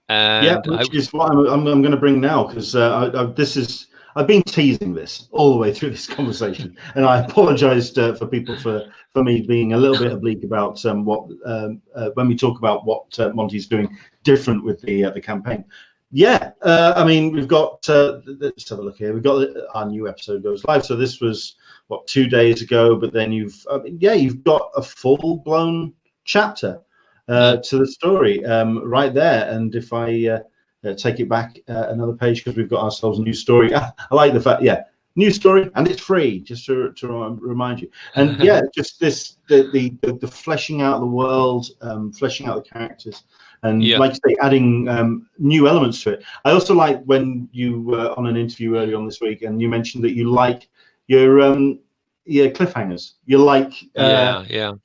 And which is what I'm going to bring now, because I've been teasing this all the way through this conversation, and I apologized for people for me being a little bit oblique about what when we talk about what Monty's doing different with the campaign. I mean, we've got let's have a look here. We've got our new episode goes live, so this was 2 days ago, but then you've got a full-blown chapter to the story right there. And if I take it back another page, because we've got ourselves a new story. I like the fact, new story, and it's free, just to remind you. And just the fleshing out the world, fleshing out the characters, and like I say, adding new elements to it. I also like when you were on an interview earlier on this week, and you mentioned that you like your cliffhangers. You like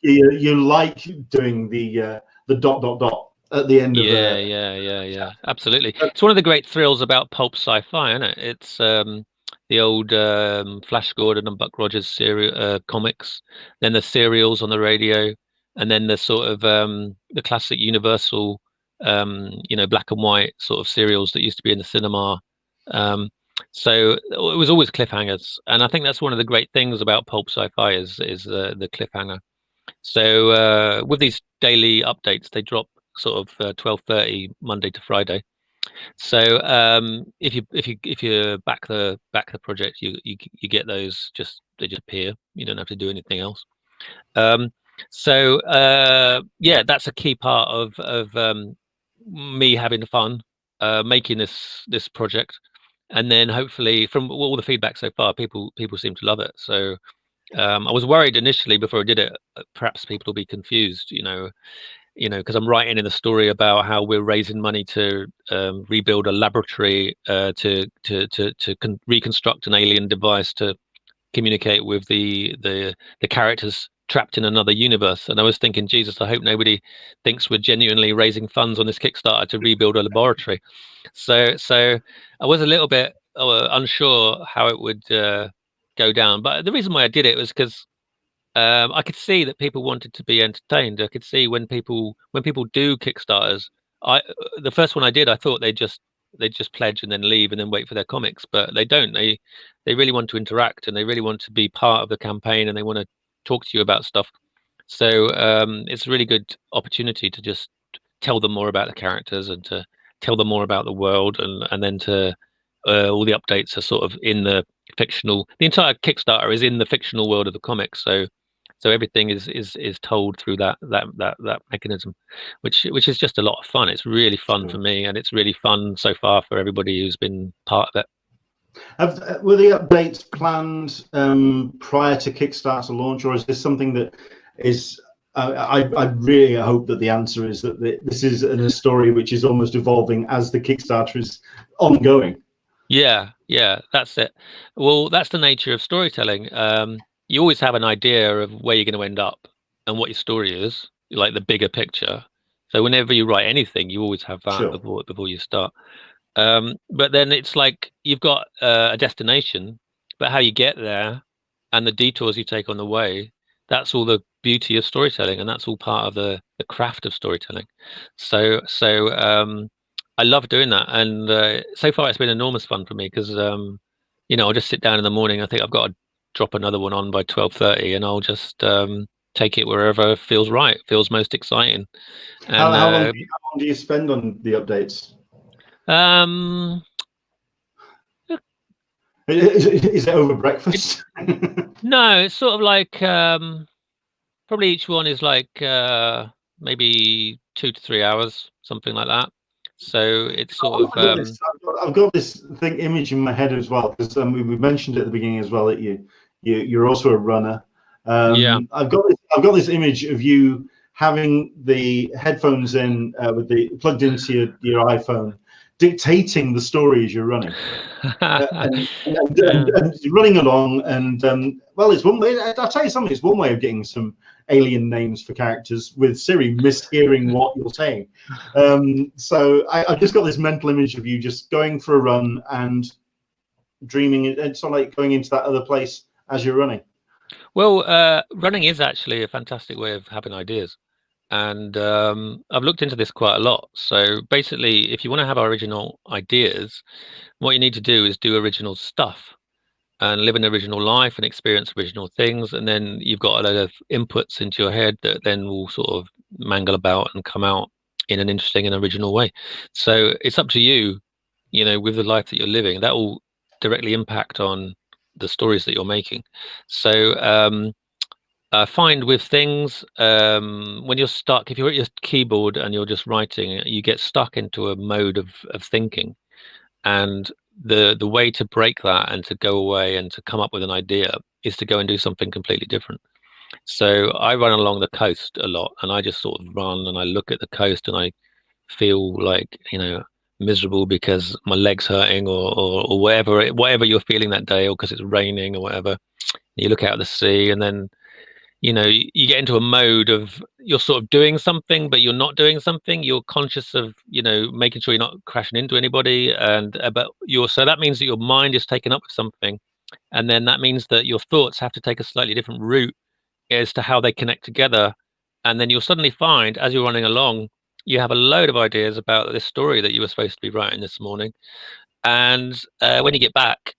you like doing the dot dot dot at the end of yeah, absolutely. It's one of the great thrills about pulp sci-fi, isn't it? It's the old Flash Gordon and Buck Rogers comics, then the serials on the radio, and then the sort of the classic Universal black and white sort of serials that used to be in the cinema. So it was always cliffhangers, and I think that's one of the great things about pulp sci-fi is the cliffhanger. So with these daily updates, they drop sort of 12:30 Monday to Friday. So if you back the project, you get those, they just appear. You don't have to do anything else. So that's a key part of me having fun making this project, and then hopefully from all the feedback so far, people seem to love it. So I was worried initially before I did it, perhaps people will be confused, because I'm writing in the story about how we're raising money to rebuild a laboratory to reconstruct an alien device to communicate with the characters trapped in another universe. And I was thinking, Jesus, I hope nobody thinks we're genuinely raising funds on this Kickstarter to rebuild a laboratory. So I was a little bit unsure how it would go down. But the reason why I did it was because I could see that people wanted to be entertained. I could see when people do Kickstarters. The first one I did, I thought they'd just pledge and then leave and then wait for their comics, but they don't. They really want to interact, and they really want to be part of the campaign, and they want to talk to you about stuff. So it's a really good opportunity to just tell them more about the characters and to tell them more about the world, and then to all the updates are sort of in the fictional. The entire Kickstarter is in the fictional world of the comics, so everything is told through that mechanism, which is just a lot of fun. It's really fun for me, and it's really fun so far for everybody who's been part of it. Were the updates planned prior to Kickstarter launch, or is this something that is? I really hope that the answer is that this is a story which is almost evolving as the Kickstarter is ongoing. Yeah, that's it. Well, that's the nature of storytelling. You always have an idea of where you're going to end up and what your story is, like the bigger picture. So whenever you write anything, you always have that before you start. But then it's like you've got a destination, but how you get there and the detours you take on the way, that's all the beauty of storytelling, and that's all part of the craft of storytelling. So I love doing that, and so far it's been enormous fun for me because I'll just sit down in the morning. I think I've got to drop another one on by 12:30, and I'll just take it wherever feels right, feels most exciting. And how long do you spend on the updates? Is it over breakfast? No, it's sort of like probably each one is like maybe 2 to 3 hours, something like that. So it's sort of I've got this image in my head as well, because we mentioned at the beginning as well that you're also a runner. I've got this image of you having the headphones in with the plugged into your iPhone, dictating the story as you're running, and running along. And well, it's one way. I'll tell you something. It's one way of getting some alien names for characters with Siri mishearing what you're saying. So I've just got this mental image of you just going for a run and dreaming. It's sort of like going into that other place as you're running. Well, running is actually a fantastic way of having ideas. And I've looked into this quite a lot. So basically, if you want to have original ideas, what you need to do is do original stuff and live an original life and experience original things. And then you've got a lot of inputs into your head that then will sort of mangle about and come out in an interesting and original way. So it's up to you, with the life that you're living, that will directly impact on the stories that you're making. So find with things, when you're stuck, if you're at your keyboard and you're just writing, you get stuck into a mode of thinking. And the way to break that and to go away and to come up with an idea is to go and do something completely different. So I run along the coast a lot, and I just sort of run and I look at the coast and I feel like, miserable because my leg's hurting, or whatever you're feeling that day, or because it's raining or whatever. You look out at the sea, and then you get into a mode of you're sort of doing something, but you're not doing something. You're conscious of making sure you're not crashing into anybody, and so that means that your mind is taken up with something, and then that means that your thoughts have to take a slightly different route as to how they connect together. And then you'll suddenly find, as you're running along, you have a load of ideas about this story that you were supposed to be writing this morning, and when you get back,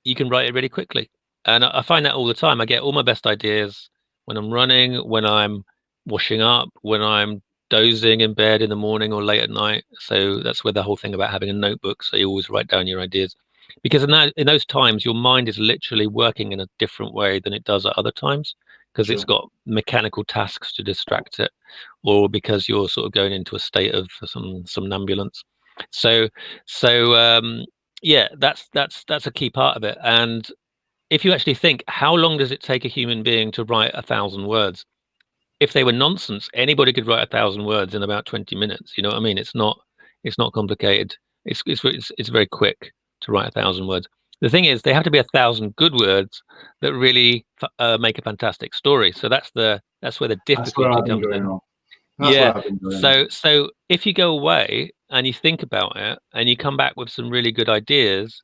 you can write it really quickly. And I find that all the time. I get all my best ideas when I'm running, when I'm washing up, when I'm dozing in bed in the morning or late at night. So that's where the whole thing about having a notebook, so you always write down your ideas, because in those times your mind is literally working in a different way than it does at other times, because it's got mechanical tasks to distract it, or because you're sort of going into a state of some somnambulance. So yeah, that's a key part of it. And if you actually think, how long does it take a human being to write 1,000 words? If they were nonsense, anybody could write 1,000 words in about 20 minutes. You know what I mean? It's not complicated. It's very quick to write 1,000 words. The thing is, they have to be 1,000 good words that really make a fantastic story. So that's where the difficulty comes in. Yeah. So if you go away and you think about it and you come back with some really good ideas,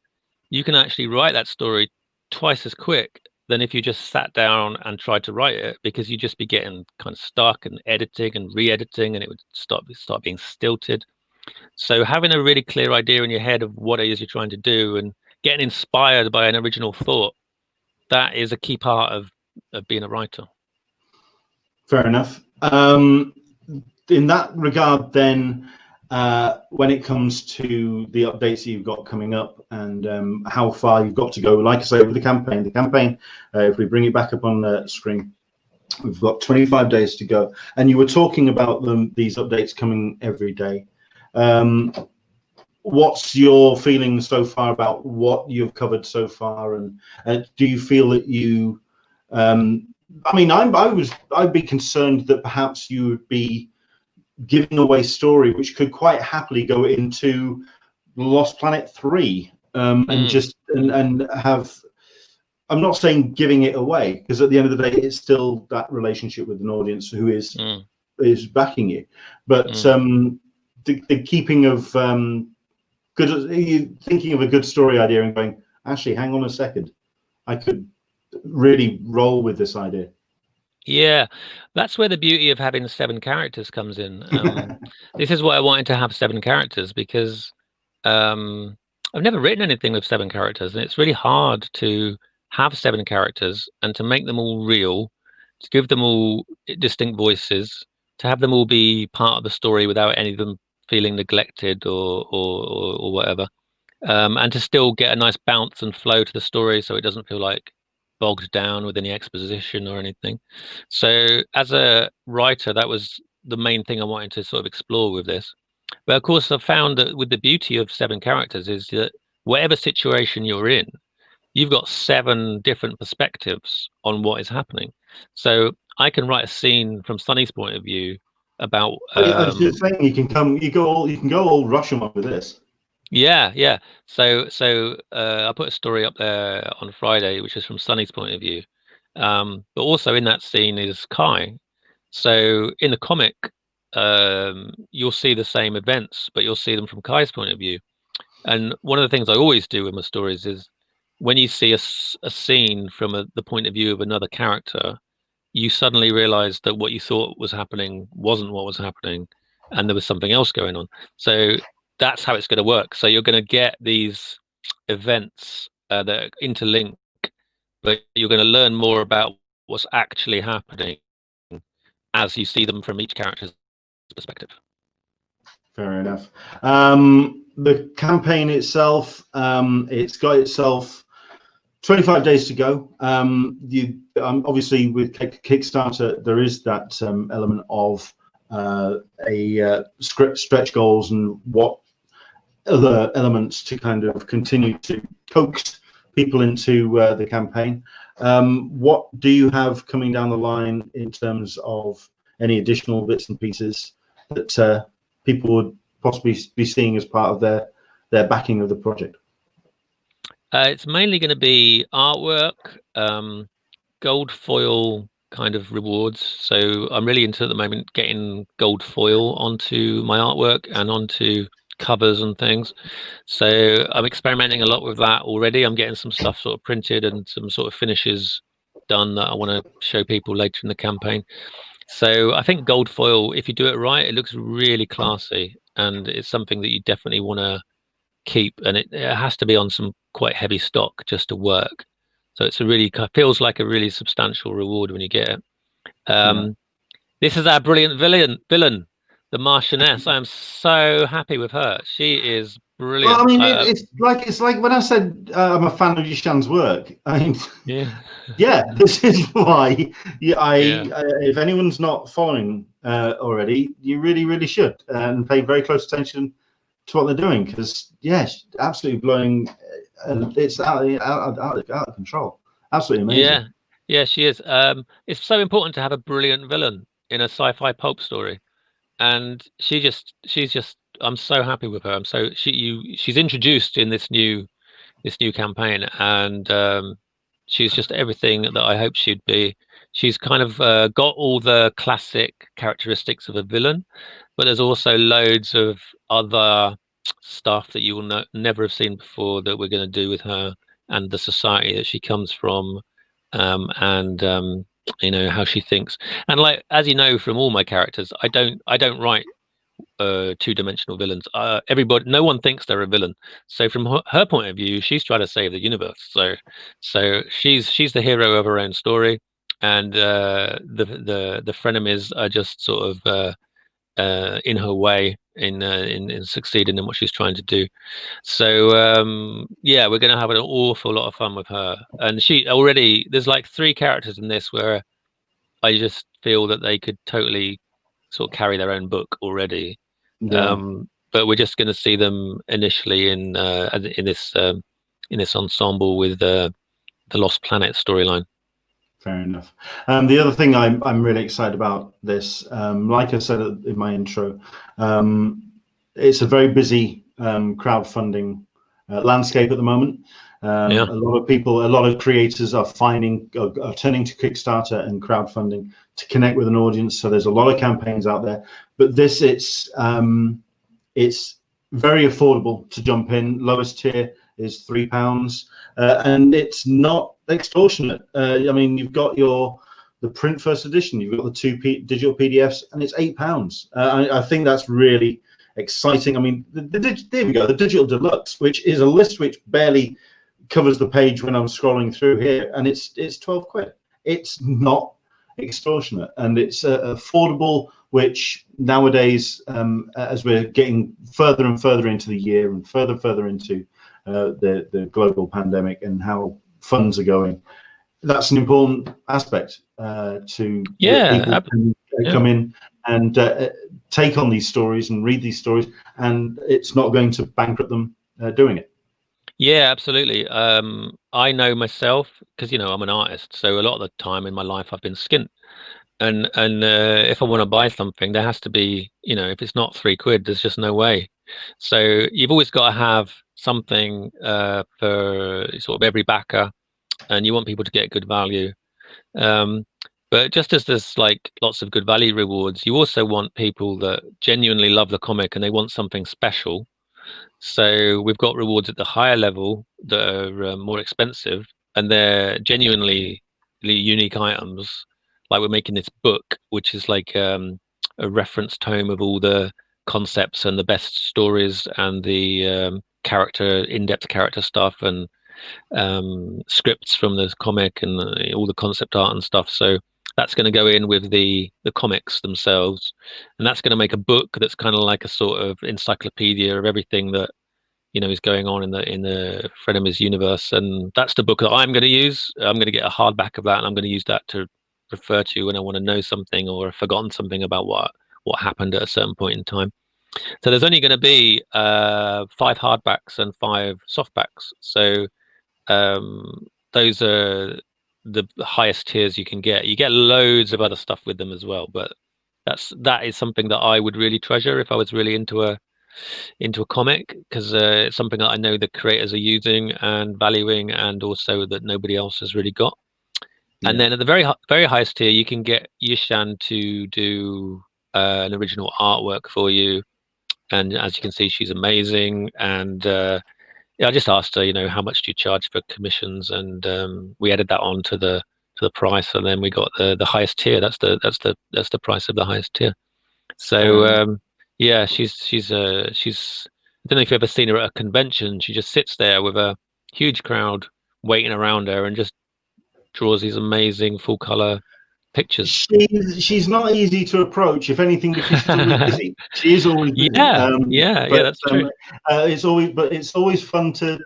you can actually write that story twice as quick than if you just sat down and tried to write it, because you just be getting kind of stuck and editing and re-editing, and it would start being stilted. So having a really clear idea in your head of what it is you're trying to do and getting inspired by an original thought, that is a key part of being a writer. Fair enough. In that regard, then, when it comes to the updates that you've got coming up and how far you've got to go, like I say, with the campaign, if we bring it back up on the screen, we've got 25 days to go. And you were talking about these updates coming every day. What's your feeling so far about what you've covered so far? And do you feel that you, I mean, I'd be concerned that perhaps you would be giving away story which could quite happily go into Lost Planet 3, and just and have, I'm not saying giving it away, because at the end of the day it's still that relationship with an audience who is backing you, but the keeping of thinking of a good story idea and going, actually, hang on a second, I could really roll with this idea. Yeah, that's where the beauty of having 7 characters comes in. This is why I wanted to have 7 characters, because I've never written anything with 7 characters, and it's really hard to have 7 characters and to make them all real, to give them all distinct voices, to have them all be part of the story without any of them feeling neglected or whatever, and to still get a nice bounce and flow to the story, so it doesn't feel like bogged down with any exposition or anything. So as a writer, that was the main thing I wanted to sort of explore with this. But of course, I've found that with the beauty of 7 characters is that whatever situation you're in, you've got 7 different perspectives on what is happening. So I can write a scene from Sunny's point of view about. I was just saying, you can go all Rashomon with this. Yeah. So I put a story up there on Friday, which is from Sunny's point of view. But also in that scene is Kai. So in the comic, you'll see the same events, but you'll see them from Kai's point of view. And one of the things I always do with my stories is, when you see a scene from the point of view of another character, you suddenly realize that what you thought was happening wasn't what was happening, and there was something else going on. So that's how it's going to work. So you're going to get these events that interlink, but you're going to learn more about what's actually happening as you see them from each character's perspective. Fair enough. The campaign itself, it's got itself 25 days to go. Obviously with Kickstarter, there is that element of stretch goals and what other elements to kind of continue to coax people into the campaign. What do you have coming down the line in terms of any additional bits and pieces that people would possibly be seeing as part of their backing of the project? It's mainly going to be artwork, gold foil kind of rewards. So I'm really into at the moment getting gold foil onto my artwork and onto covers and things. So I'm experimenting a lot with that already. I'm getting some stuff sort of printed and some sort of finishes done that I want to show people later in the campaign. So I think gold foil, if you do it right, it looks really classy, and it's something that you definitely want to keep, and it has to be on some quite heavy stock just to work. So it's a really feels like a really substantial reward when you get it. This is our brilliant villain, the Marchioness. I am so happy with her. She is brilliant. Well, I mean, it's like when I said I'm a fan of Yishan's work. I mean, yeah, this is why. If anyone's not following already, you really should, and pay very close attention to what they're doing, because absolutely blowing. It's out of control. Absolutely amazing. Yeah, she is. It's so important to have a brilliant villain in a sci-fi pulp story, and she's just. I'm so happy with her. She's introduced in this new campaign, and she's just everything that I hoped she'd be. She's kind of got all the classic characteristics of a villain, but there's also loads of other stuff that you will never have seen before that we're going to do with her and the society that she comes from, and how she thinks. And like, as you know from all my characters, I don't write two-dimensional villains. No one thinks they're a villain. So from her point of view, she's trying to save the universe. So she's the hero of her own story, and the frenemies are just sort of in her way in succeeding in what she's trying to do. So we're going to have an awful lot of fun with her. And there's like 3 characters in this where I just feel that they could totally sort of carry their own book already. But we're just going to see them initially in this ensemble with the Lost Planet storyline. Fair enough. The other thing I'm really excited about this, like I said in my intro, it's a very busy crowdfunding landscape at the moment. A lot of people, a lot of creators are turning to Kickstarter and crowdfunding to connect with an audience. So there's a lot of campaigns out there, but this it's very affordable to jump in. Lowest tier is £3, and it's not extortionate. I mean, you've got the print first edition, you've got the 2 digital PDFs, and it's £8. I think that's really exciting. I mean, there we go, the digital deluxe, which is a list which barely covers the page when I'm scrolling through here, and it's 12 quid. It's not extortionate, and it's affordable, which nowadays, as we're getting further and further into the year and further into the global pandemic and how funds are going, that's an important aspect to people can come in and take on these stories and read these stories, and it's not going to bankrupt them doing it. Yeah, absolutely. I know myself because I'm an artist, so a lot of the time in my life I've been skint, and if I want to buy something, there has to be, if it's not £3, there's just no way. So you've always got to have something for sort of every backer, and you want people to get good value. But just as there's like lots of good value rewards, you also want people that genuinely love the comic and they want something special. So we've got rewards at the higher level that are more expensive, and they're genuinely unique items. Like we're making this book, which is like a reference tome of all the concepts and the best stories and the in-depth character stuff and scripts from the comic and all the concept art and stuff. So that's going to go in with the comics themselves, and that's going to make a book that's kind of like a sort of encyclopedia of everything that is going on in the Frenemies universe, and that's the book that I'm going to use. I'm going to get a hardback of that, and I'm going to use that to refer to when I want to know something or have forgotten something about what happened at a certain point in time. So there's only going to be 5 hardbacks and 5 softbacks. So those are the highest tiers you can get. You get loads of other stuff with them as well, but that is something that I would really treasure if I was really into a comic, because it's something that I know the creators are using and valuing, and also that nobody else has really got. And then at the very highest tier, you can get Yishan to do an original artwork for you, and as you can see, she's amazing. And I just asked her, how much do you charge for commissions, and we added that on to the price, and then we got the highest tier. That's the price of the highest tier. So yeah, she's I don't know if you've ever seen her at a convention. She just sits there with a huge crowd waiting around her and just draws these amazing full color pictures. She's not easy to approach, if anything, because she's always busy. She is always busy. Yeah, that's true. It's always fun to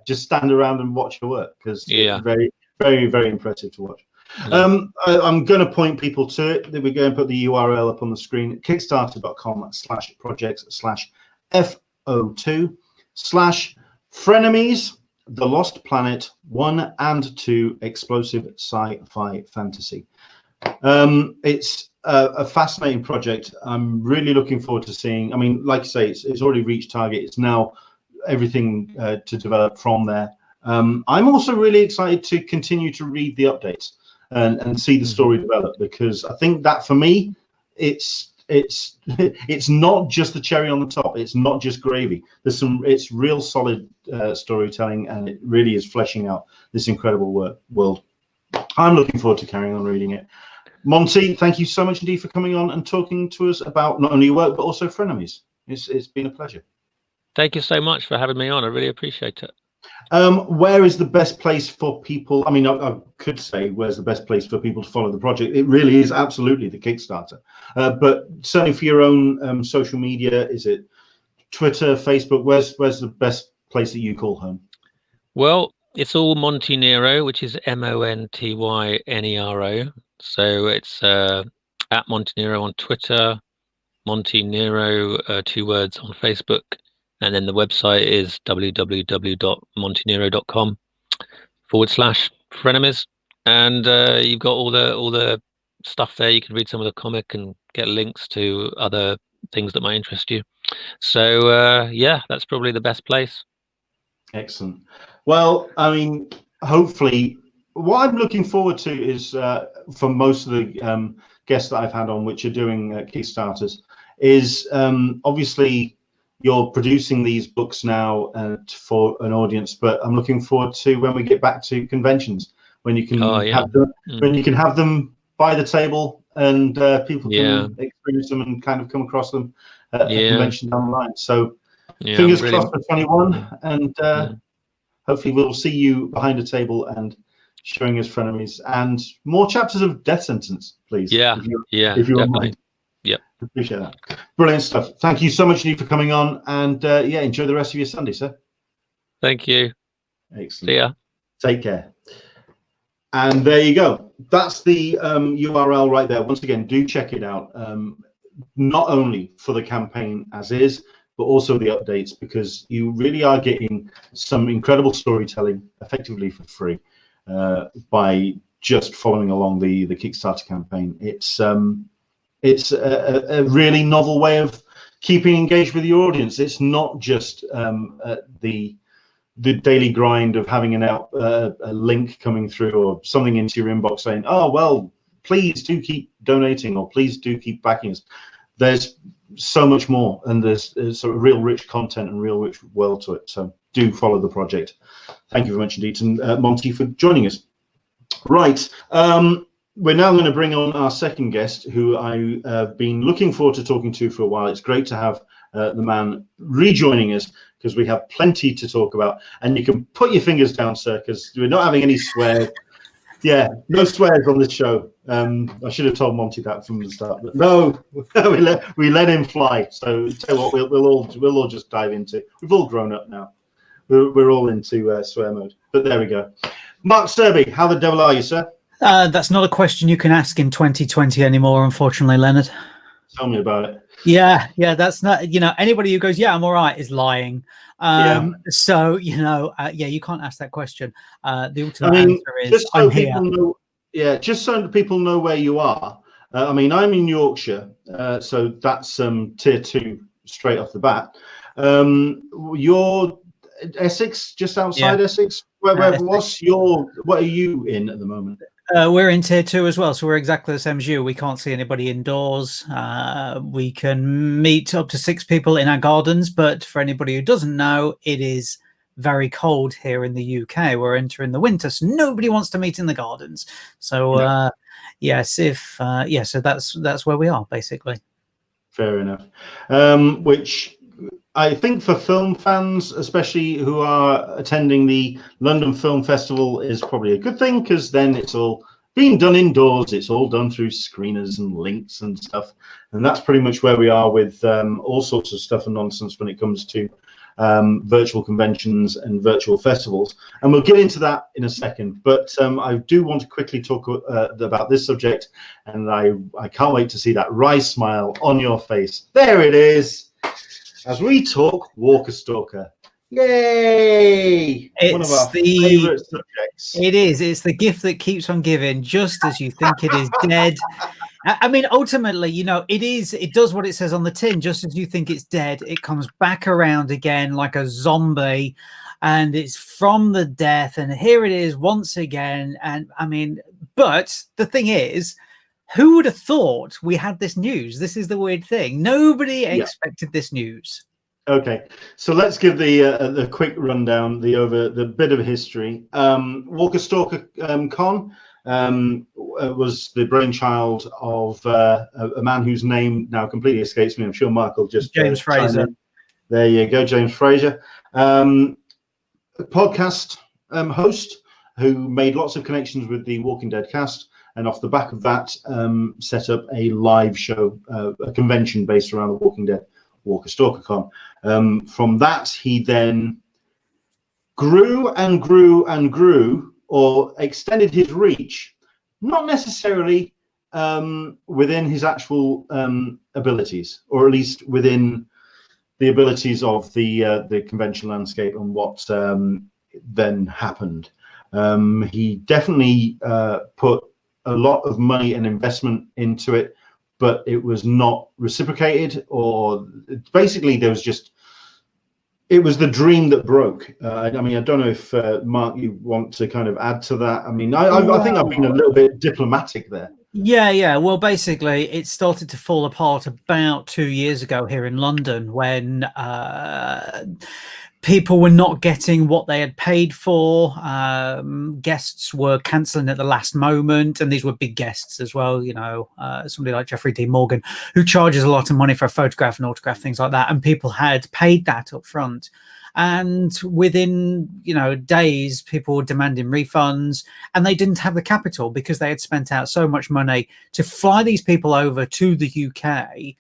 just stand around and watch her work, because it's very, very, very impressive to watch. I'm going to point people to it. We're going to put the URL up on the screen: kickstarter.com/projects/F02/Frenemies, The Lost Planet 1 and 2 explosive sci-fi fantasy. It's a fascinating project. I'm really looking forward to seeing. I mean, like I say, it's already reached target. It's now everything to develop from there. I'm also really excited to continue to read the updates and see the story develop, because I think that for me, it's not just the cherry on the top. It's not just gravy. It's real solid storytelling, and it really is fleshing out this incredible world. I'm looking forward to carrying on reading it. Monty, thank you so much indeed for coming on and talking to us about not only your work, but also Frenemies. It's been a pleasure. Thank you so much for having me on. I really appreciate it. Where is the best place for people? I mean, I could say where's the best place for people to follow the project. It really is absolutely the Kickstarter. But certainly for your own social media, is it Twitter, Facebook? Where's the best place that you call home? Well, it's all Monty Nero, which is MONTYNERO. So it's at Monty Nero on Twitter, Monty Nero, 2 words, on Facebook. And then the website is www.montynero.com/frenemies, and you've got all the stuff there. You can read some of the comic and get links to other things that might interest you. So yeah, that's probably the best place. Excellent. Well, I mean, hopefully, what I'm looking forward to is for most of the guests that I've had on, which are doing Kickstarters, is obviously you're producing these books now for an audience, but I'm looking forward to when we get back to conventions, when you can have them, when you can have them by the table, and people can experience them and kind of come across them at a convention down the line. So fingers crossed for 21, and hopefully we'll see you behind a table and showing us Frenemies and more chapters of Death Sentence, please. If you won't mind. Yep. Appreciate that. Brilliant stuff. Thank you so much indeed for coming on, and enjoy the rest of your Sunday, sir. Thank you. Excellent. See ya. Take care. And there you go. That's the URL right there. Once again, do check it out. Not only for the campaign as is, but also the updates, because you really are getting some incredible storytelling effectively for free by just following along the Kickstarter campaign. It's a really novel way of keeping engaged with your audience. It's not just the daily grind of having a link coming through or something into your inbox saying, oh, well, please do keep donating, or please do keep backing us. There's so much more, and there's sort of real rich content and real rich world to it. So do follow the project. Thank you very much indeed, and Monty, for joining us. Right. We're now going to bring on our second guest, who I have been looking forward to talking to for a while. It's great to have the man rejoining us, because we have plenty to talk about. And you can put your fingers down, sir, because we're not having any swear. Yeah, no swears on this show. I should have told Monty that from the start, but no, we let him fly. So tell you what, we'll all just dive into. We've all grown up now. We're all into swear mode. But there we go. Mark Searby, how the devil are you, sir? That's not a question you can ask in 2020 anymore, unfortunately, Leonard. Tell me about it. Yeah, that's not, anybody who goes, yeah, I'm all right, is lying. So, yeah, you can't ask that question. The ultimate answer is, just so I'm people here. know, just so people know where you are. I'm in Yorkshire, so that's tier 2 straight off the bat. You're Essex, just outside Essex. What are you in at the moment? We're in tier 2 as well, so we're exactly the same as you. We can't see anybody indoors. We can meet up to 6 people in our gardens, but for anybody who doesn't know, it is very cold here in the UK. We're entering the winter, so nobody wants to meet in the gardens. So yes, so that's where we are, basically. Fair enough. Which I think for film fans, especially who are attending the London Film Festival, is probably a good thing, because then it's all being done indoors. It's all done through screeners and links and stuff. And that's pretty much where we are with all sorts of stuff and nonsense when it comes to virtual conventions and virtual festivals. And we'll get into that in a second. But I do want to quickly talk about this subject. And I can't wait to see that wry smile on your face. There it is. As we talk Walker Stalker. Yay! It's one of our favorite subjects. It is. It's the gift that keeps on giving, just as you think it is dead. Ultimately, it does what it says on the tin. Just as you think it's dead, it comes back around again like a zombie, and it's from the death. And here it is once again. And but the thing is, who would have thought we had this news? This is the weird thing. Nobody expected this news. Okay, so let's give the quick rundown, the bit of history. Walker Stalker Con was the brainchild of a man whose name now completely escapes me. I'm sure Michael just James Frazier. There you go, James Frazier, a podcast host who made lots of connections with the Walking Dead cast. And off the back of that, set up a live show, a convention based around the Walking Dead, Walker Stalker Con. From that, he then grew and grew and grew, or extended his reach, not necessarily within his actual abilities, or at least within the abilities of the convention landscape and what then happened. He definitely put a lot of money and investment into it, but it was not reciprocated, or basically it was the dream that broke. I don't know if Mark, you want to kind of add to that. I think I've been a little bit diplomatic there. Yeah. Well, basically, it started to fall apart about 2 years ago here in London, when people were not getting what they had paid for. Guests were cancelling at the last moment, and these were big guests as well. Somebody like Jeffrey D. Morgan, who charges a lot of money for a photograph and autograph, things like that, and people had paid that up front. And within days, people were demanding refunds, and they didn't have the capital because they had spent out so much money to fly these people over to the UK.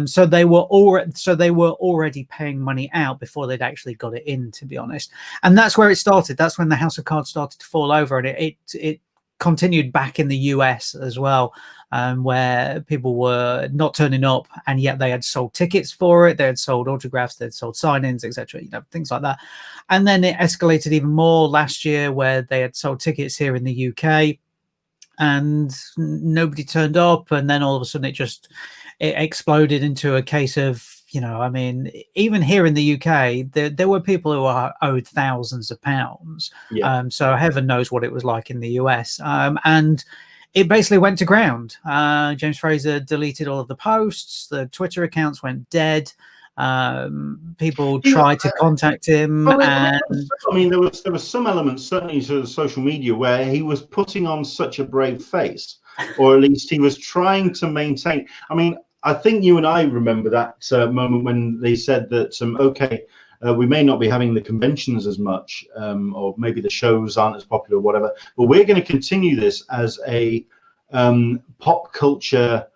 So they were already paying money out before they'd actually got it in, to be honest. And that's where it started. That's when the House of Cards started to fall over, and it continued back in the US as well, where people were not turning up, and yet they had sold tickets for it. They had sold autographs, they'd sold sign-ins, etc. Things like that. And then it escalated even more last year, where they had sold tickets here in the UK, and nobody turned up. And then all of a sudden, it exploded into a case of, even here in the UK, there were people who are owed thousands of pounds. So heaven knows what it was like in the US. And it basically went to ground. James Frazier deleted all of the posts. The Twitter accounts went dead. People tried to contact him. There was some elements, certainly to the social media, where he was putting on such a brave face, or at least he was trying to maintain. I think you and I remember that moment when they said that, We may not be having the conventions as much, or maybe the shows aren't as popular, or whatever. But we're going to continue this as a pop culture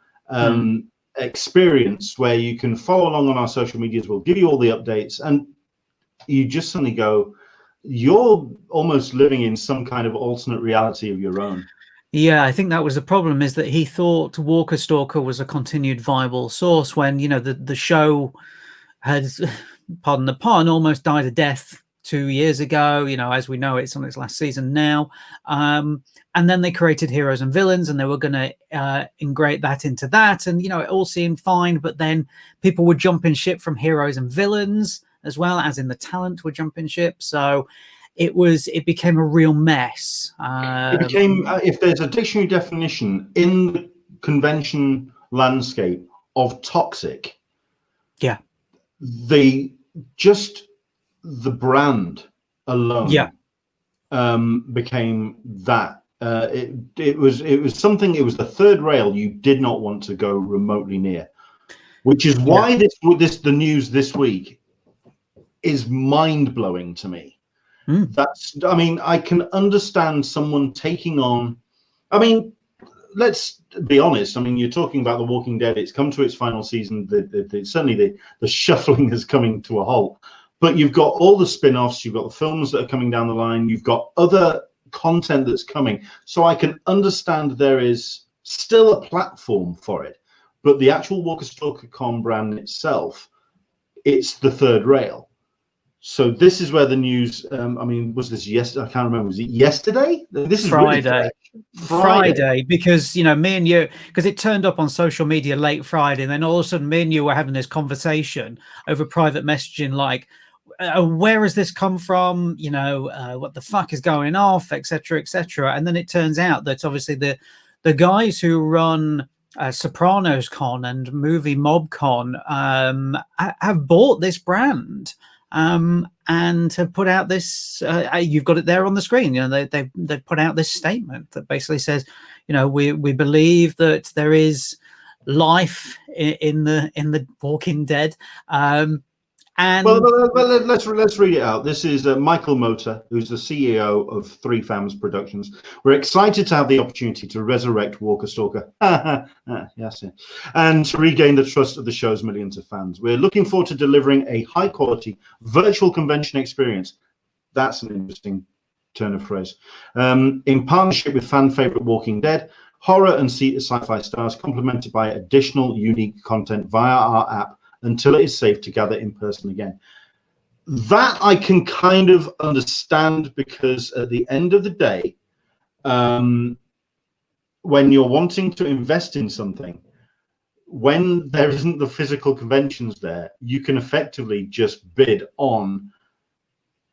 experience where you can follow along on our social medias. We'll give you all the updates, and you just suddenly go, you're almost living in some kind of alternate reality of your own. Yeah, I think that was the problem, is that he thought Walker Stalker was a continued viable source when, you know, the show had, pardon the pun, almost died a death 2 years ago. You know, as we know, it's on its last season now. And then they created Heroes and Villains, and they were going to integrate that into that. And, you know, it all seemed fine. But then people would jump in ship from Heroes and Villains, as well as in the talent would jump in ship. So it became a real mess. It became, if there's a dictionary definition in the convention landscape of toxic, yeah, the brand alone became that. It was something. It was the third rail you did not want to go remotely near, which is why the news this week is mind-blowing to me. I mean, I can understand someone taking on, I mean, let's be honest. I mean, you're talking about The Walking Dead. It's come to its final season. Certainly the shuffling is coming to a halt. But you've got all the spin-offs. You've got the films that are coming down the line. You've got other content that's coming. So I can understand there is still a platform for it. But the actual Walker Stalker Con brand itself, it's the third rail. So this is where the news. I mean, was this yesterday? I can't remember. Was it yesterday? This is Friday. Really Friday, because, you know, me and you, because it turned up on social media late Friday, and then all of a sudden, me and you were having this conversation over private messaging, like, where has this come from? You know, what the fuck is going off, etc., etc. And then it turns out that obviously the guys who run Sopranos Con and Movie Mob Con have bought this brand. And have put out this, you've got it there on the screen, you know, they've put out this statement that basically says, you know, we believe that there is life in the Walking Dead. And well, let's read it out. This is Michael Mota, who's the CEO of Three Fams Productions. We're excited to have the opportunity to resurrect Walker Stalker, yes, and to regain the trust of the show's millions of fans. We're looking forward to delivering a high-quality virtual convention experience. That's an interesting turn of phrase. In partnership with fan favorite Walking Dead, horror and sci-fi stars, complemented by additional unique content via our app, until it is safe to gather in person again. That I can kind of understand, because at the end of the day, when you're wanting to invest in something, when there isn't the physical conventions there, you can effectively just bid on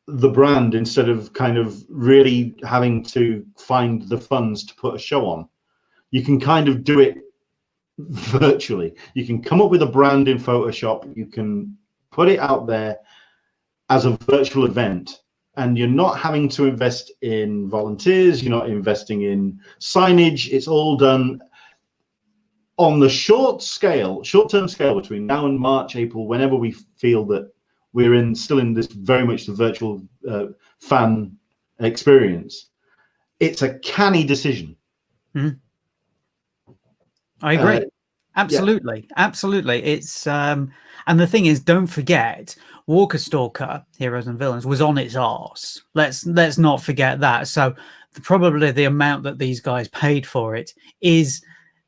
the brand instead of kind of really having to find the funds to put a show on. You can kind of do it virtually. You can come up with a brand in Photoshop, you can put it out there as a virtual event, and you're not having to invest in volunteers, you're not investing in signage. It's all done on the short-term scale between now and March, April, whenever we feel that we're still in this very much the virtual fan experience. It's a canny decision. I agree. Absolutely. Absolutely. It's and the thing is, don't forget, Walker Stalker, Heroes and Villains, was on its arse. Let's not forget that. So probably the amount that these guys paid for it is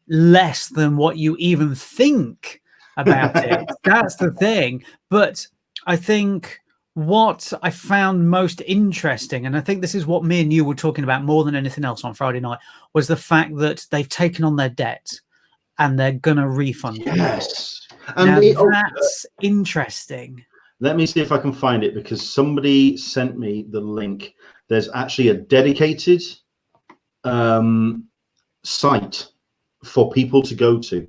less than what you even think about it. That's the thing. But I think what I found most interesting, and I think this is what me and you were talking about more than anything else on Friday night, was the fact that they've taken on their debt and they're going to refund. Yes. And that's interesting. Let me see if I can find it, because somebody sent me the link. There's actually a dedicated site for people to go to.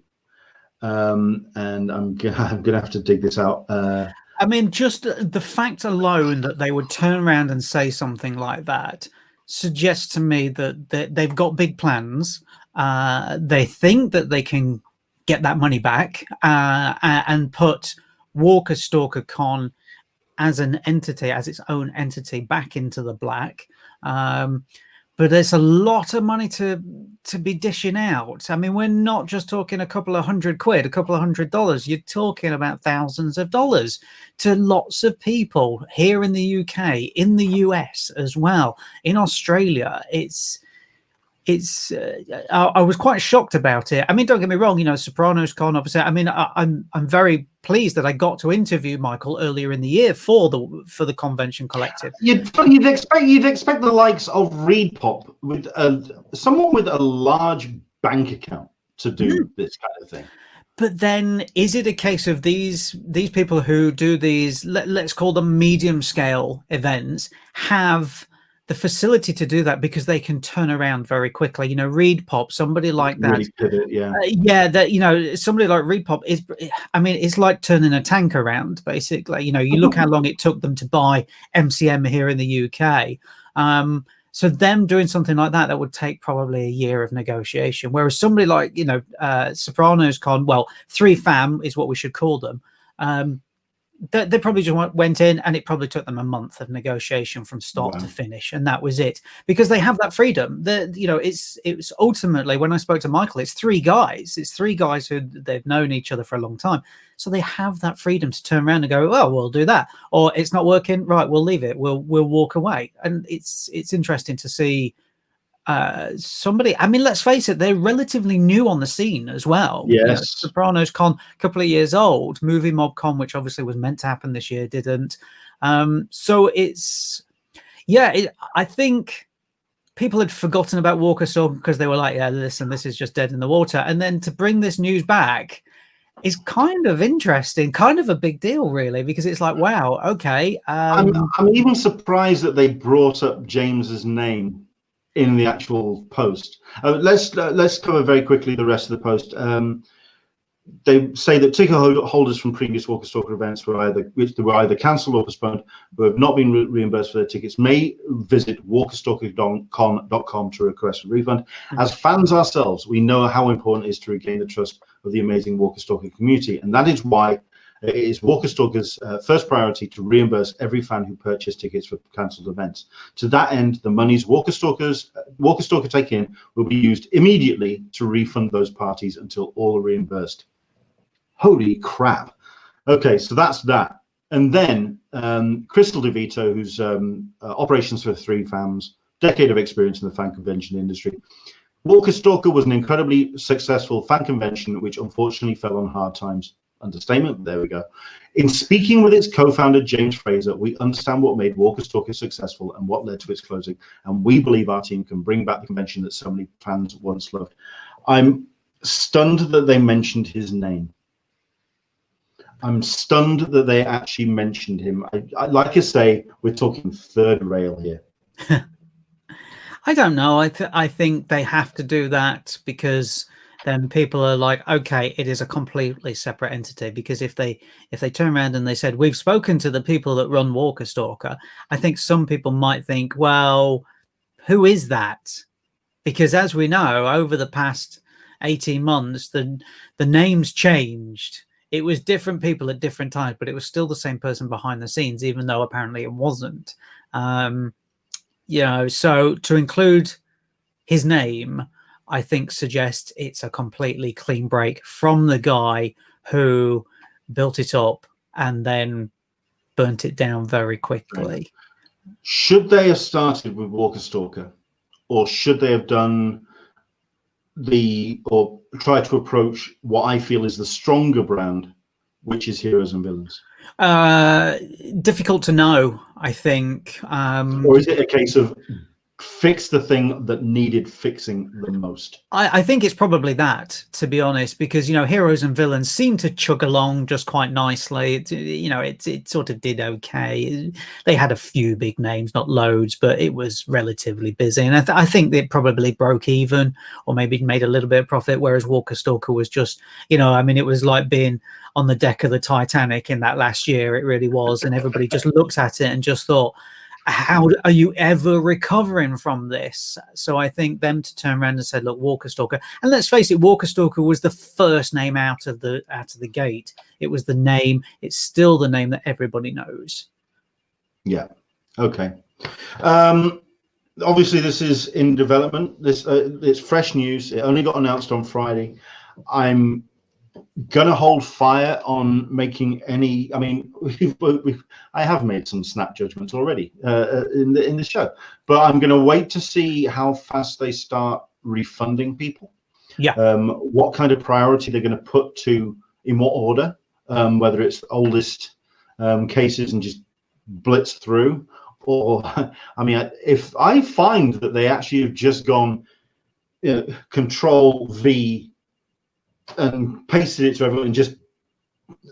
And I'm gonna have to dig this out. I mean, just the fact alone that they would turn around and say something like that suggests to me that they've got big plans. They think that they can get that money back and put Walker Stalker Con as an entity, as its own entity, back into the black. But there's a lot of money to be dishing out. I mean, we're not just talking a couple of £100, a couple of $100. You're talking about thousands of dollars to lots of people here in the UK, in the US as well, in Australia. I was quite shocked about it. I mean, don't get me wrong, you know, Sopranos Con, obviously. I mean, I'm very pleased that I got to interview Michael earlier in the year for the Convention Collective. You'd expect the likes of ReedPop, with someone with a large bank account, to do this kind of thing. But then, is it a case of these people who do these, let's call them medium scale events, have the facility to do that because they can turn around very quickly? You know, ReedPop, somebody like that. Really pivot, that, you know, somebody like ReedPop is, I mean, it's like turning a tank around, basically. You know, you look how long it took them to buy MCM here in the UK. So them doing something like that would take probably a year of negotiation. Whereas somebody like, you know, Sopranos Con, well, 3FAM is what we should call them. They probably just went in, and it probably took them a month of negotiation from start to finish, and that was it, because they have that freedom. You know, it's ultimately, when I spoke to Michael, it's three guys who they've known each other for a long time, so they have that freedom to turn around and go, well, we'll do that, or it's not working, right, we'll leave it, we'll walk away. And it's interesting to see somebody, I mean, let's face it, they're relatively new on the scene as well. Yes. You know, Sopranos Con, a couple of years old. Movie Mob Con, which obviously was meant to happen this year, didn't. So it's, I think people had forgotten about Walker Stalker because they were like, yeah, listen, this is just dead in the water. And then to bring this news back is kind of interesting, kind of a big deal, really, because it's like, wow, okay. I'm even surprised that they brought up James's name in the actual post. Let's cover very quickly the rest of the post. They say that ticket holders from previous Walker Stalker events were either cancelled or postponed, who have not been reimbursed for their tickets, may visit walkerstalkercon.com to request a refund. As fans ourselves, we know how important it is to regain the trust of the amazing Walker Stalker community, and that is why it is Walker Stalker's first priority to reimburse every fan who purchased tickets for cancelled events. To that end, the monies Walker Stalker take in will be used immediately to refund those parties until all are reimbursed. Holy crap. Okay, so that's that. And then Crystal DeVito, who's operations for 3FAMs, decade of experience in the fan convention industry. Walker Stalker was an incredibly successful fan convention, which unfortunately fell on hard times. Understatement, there we go. In speaking with its co-founder, James Frazier, we understand what made Walker Stalker successful and what led to its closing, and we believe our team can bring back the convention that so many fans once loved. I'm stunned that they mentioned his name. I'm stunned that they actually mentioned him. I like I say, we're talking third rail here. I don't know. I think they have to do that because then people are like, okay, it is a completely separate entity. Because if they turn around and they said, we've spoken to the people that run Walker Stalker, I think some people might think, well, who is that? Because as we know, over the past 18 months, the names changed. It was different people at different times, but it was still the same person behind the scenes, even though apparently it wasn't. You know, so to include his name, I think suggests it's a completely clean break from the guy who built it up and then burnt it down very quickly. Should they have started with Walker Stalker, or should they have done or try to approach what I feel is the stronger brand, which is Heroes and Villains? Difficult to know, I think. Or is it a case of fix the thing that needed fixing the most? I think it's probably that, to be honest, because, you know, Heroes and Villains seem to chug along just quite nicely. It sort of did okay. They had a few big names, not loads, but it was relatively busy. And I think it probably broke even, or maybe made a little bit of profit, whereas Walker Stalker was just, you know, I mean, it was like being on the deck of the Titanic in that last year. It really was. And everybody just looked at it and just thought, how are you ever recovering from this? So I think them to turn around and say, look, Walker Stalker, and let's face it, Walker Stalker was the first name out of the gate. It was the name. It's still the name that everybody knows. Yeah. Okay. Obviously, this is in development. It's fresh news. It only got announced on Friday. I'm gonna hold fire on making any. I mean, I have made some snap judgments already in the show, but I'm gonna wait to see how fast they start refunding people. Yeah. What kind of priority they're going to put to in what order, whether it's the oldest cases and just blitz through, or I mean, if I find that they actually have just gone Control V and pasted it to everyone and just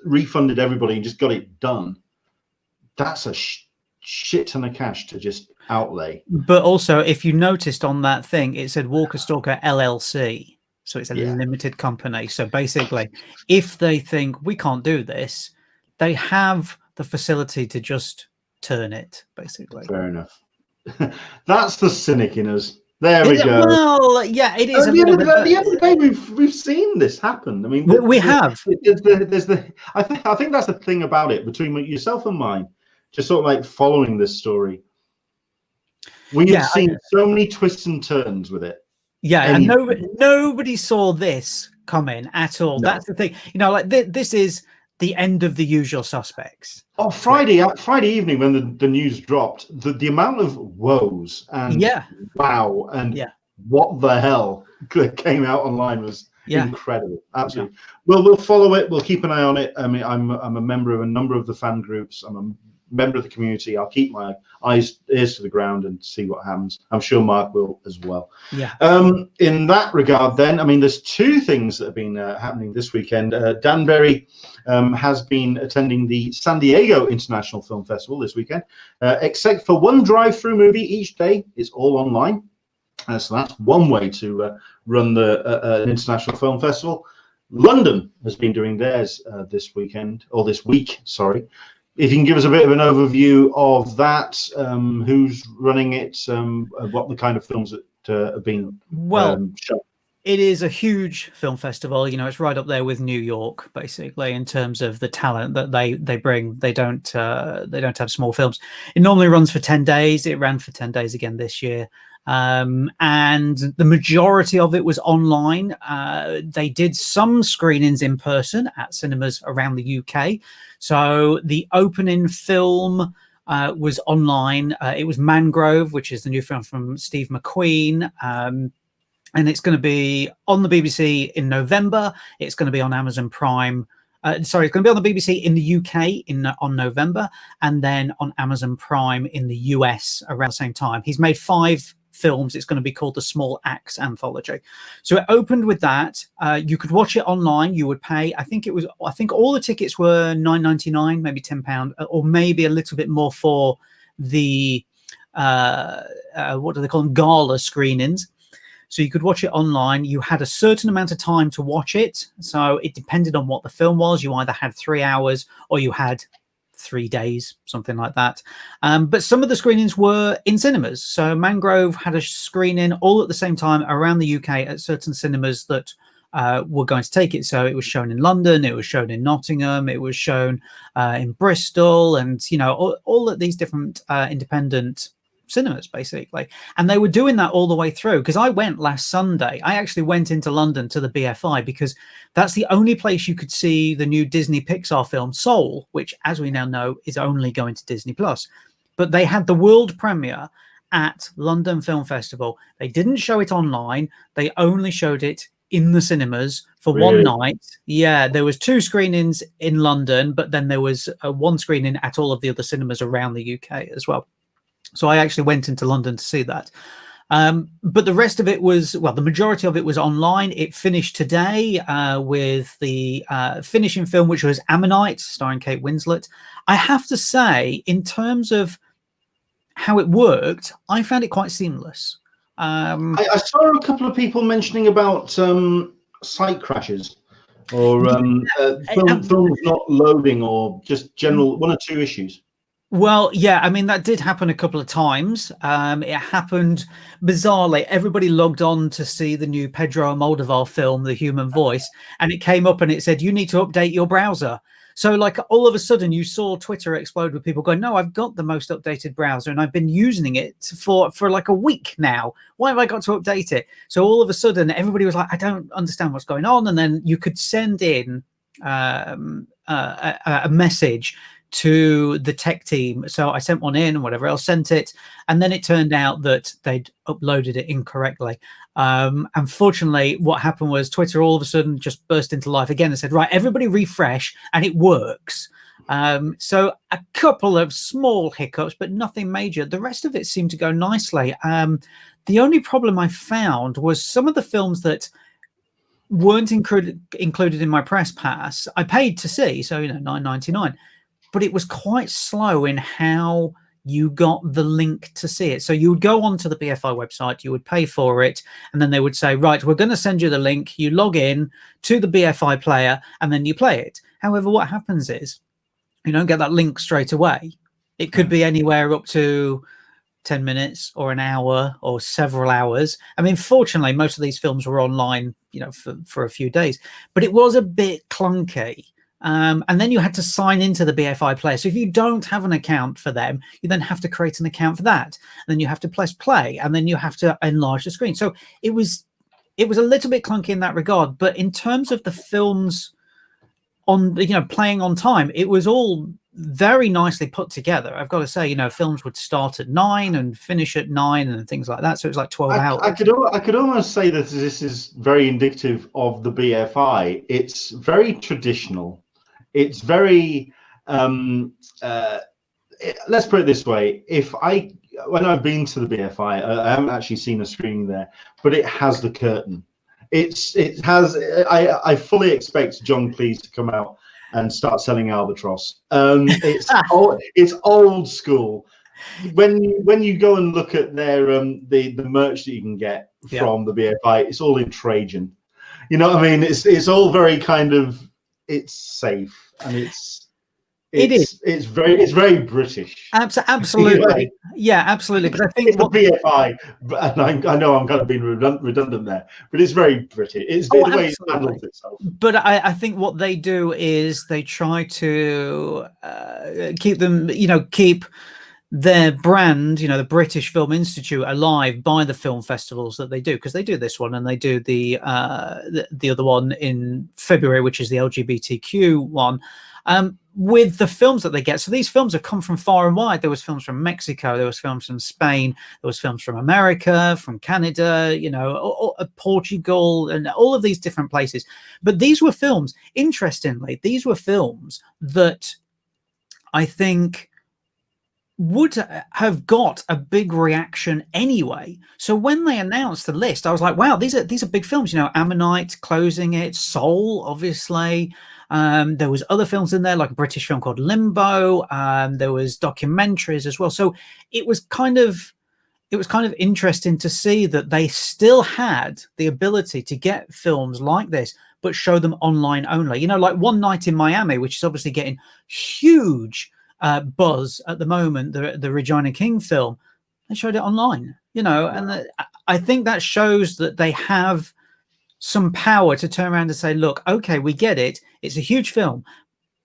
refunded everybody and just got it done, that's a shit ton of cash to just outlay. But also, if you noticed on that thing, it said Walker Stalker LLC. So it's a limited company. So basically, if they think we can't do this, they have the facility to just turn it, basically. Fair enough. That's the cynic in us. There we go. Well, yeah, it is. At the end of the day, we've seen this happen. I mean, we have. There's I think that's the thing about it between yourself and mine. Just sort of like following this story. We've seen so many twists and turns with it. Yeah, and nobody saw this coming at all. No. That's the thing. You know, like this is the end of The Usual Suspects. Oh, Friday evening when the news dropped, the amount of woes and wow and what the hell came out online was incredible. Absolutely. Yeah. Well, we'll follow it. We'll keep an eye on it. I mean, I'm a member of a number of the fan groups. I'm a member of the community. I'll keep my ears to the ground and see what happens. I'm sure Mark will as well. Yeah. In that regard, then, I mean, there's two things that have been happening this weekend. Dan Berry has been attending the San Diego International Film Festival this weekend, except for one drive-through movie each day. It's all online. So that's one way to run an international film festival. London has been doing theirs this week, sorry. If you can give us a bit of an overview of that, who's running it, what the kind of films that have been shown. It is a huge film festival. You know, it's right up there with New York, basically, in terms of the talent that they bring. They don't have small films. It normally runs for 10 days. It ran for 10 days again this year. And the majority of it was online. They did some screenings in person at cinemas around the UK. So the opening film was online. It was Mangrove, which is the new film from Steve McQueen. And it's going to be on the BBC in November. It's going to be on Amazon Prime. It's going to be on the BBC in the UK on November, and then on Amazon Prime in the US around the same time. He's made 5 films. It's going to be called the Small Axe Anthology. So it opened with that. You could watch it online. You would pay. I think all the tickets were £9.99, maybe £10, or maybe a little bit more for the what do they call them? Gala screenings. So you could watch it online. You had a certain amount of time to watch it. So it depended on what the film was. You either had 3 hours or you had 3 days, something like that. But some of the screenings were in cinemas. So Mangrove had a screening all at the same time around the UK at certain cinemas that were going to take it. So it was shown in London, it was shown in Nottingham, it was shown in Bristol, and, you know, all of these different independent cinemas, basically. And they were doing that all the way through, because I went last Sunday. I actually went into London to the BFI because that's the only place you could see the new Disney Pixar film Soul, which, as we now know, is only going to Disney Plus. But they had the world premiere at London Film Festival. They didn't show it online. They only showed it in the cinemas for one night. Yeah, there was 2 screenings in London, but then there was one screening at all of the other cinemas around the UK as well. So I actually went into London to see that. But the rest of it was, well, the majority of it was online. It finished today with the finishing film, which was Ammonite, starring Kate Winslet. I have to say, in terms of how it worked, I found it quite seamless. I saw a couple of people mentioning about site crashes or films not loading, or just general 1 or 2 issues. Well, yeah, I mean, that did happen a couple of times. It happened bizarrely. Everybody logged on to see the new Pedro Almodovar film, The Human Voice, and it came up and it said, you need to update your browser. So like all of a sudden you saw Twitter explode with people going, no, I've got the most updated browser and I've been using it for like a week now. Why have I got to update it? So all of a sudden everybody was like, I don't understand what's going on. And then you could send in a message to the tech team. So I sent one in and whatever else, sent it. And then it turned out that they'd uploaded it incorrectly. Unfortunately, what happened was Twitter all of a sudden just burst into life again and said, right, everybody refresh, and it works. So a couple of small hiccups, but nothing major. The rest of it seemed to go nicely. The only problem I found was some of the films that weren't included in my press pass, I paid to see, so $9.99, but it was quite slow in how you got the link to see it. So you would go onto the BFI website, you would pay for it, and then they would say, right, we're going to send you the link. You log in to the BFI player, and then you play it. However, what happens is you don't get that link straight away. It could be anywhere up to 10 minutes or an hour or several hours. I mean, fortunately, most of these films were online, for a few days, but it was a bit clunky. And then you had to sign into the BFI player. So if you don't have an account for them, you then have to create an account for that. And then you have to press play, and then you have to enlarge the screen. So it was a little bit clunky in that regard. But in terms of the films on, playing on time, it was all very nicely put together. I've got to say, films would start at 9 and finish at 9 and things like that. So it was like 12 hours. I could almost say that this is very indicative of the BFI. It's very traditional. It's very, let's put it this way. When I've been to the BFI, I haven't actually seen a screening there, but it has the curtain. I fully expect John Cleese to come out and start selling Albatross. It's old school. When you go and look at their the merch that you can get from the BFI, it's all in Trajan. You know what I mean? It's all very kind of, it's safe, and it's very British. Absolutely. Yeah, absolutely. But I think it's the BFI, and I know I'm kind of being redundant there, but it's very British. It's the way it handles itself. But I think what they do is they try to keep their brand, the British Film Institute, alive by the film festivals that they do, because they do this one and they do the other one in February, which is the LGBTQ one. With the films that they get. So these films have come from far and wide. There was films from Mexico, there was films from Spain, there was films from America, from Canada, Portugal, and all of these different places. But these were films, interestingly, these were films that I think would have got a big reaction anyway. So when they announced the list, I was like, wow, these are big films. Ammonite closing it, Soul, obviously. There was other films in there, like a British film called Limbo. There was documentaries as well. So it was kind of interesting to see that they still had the ability to get films like this, but show them online only. Like One Night in Miami, which is obviously getting huge buzz at the moment, the Regina King film. They showed it online, and I think that shows that they have some power to turn around and say, look, okay, we get it. It's a huge film,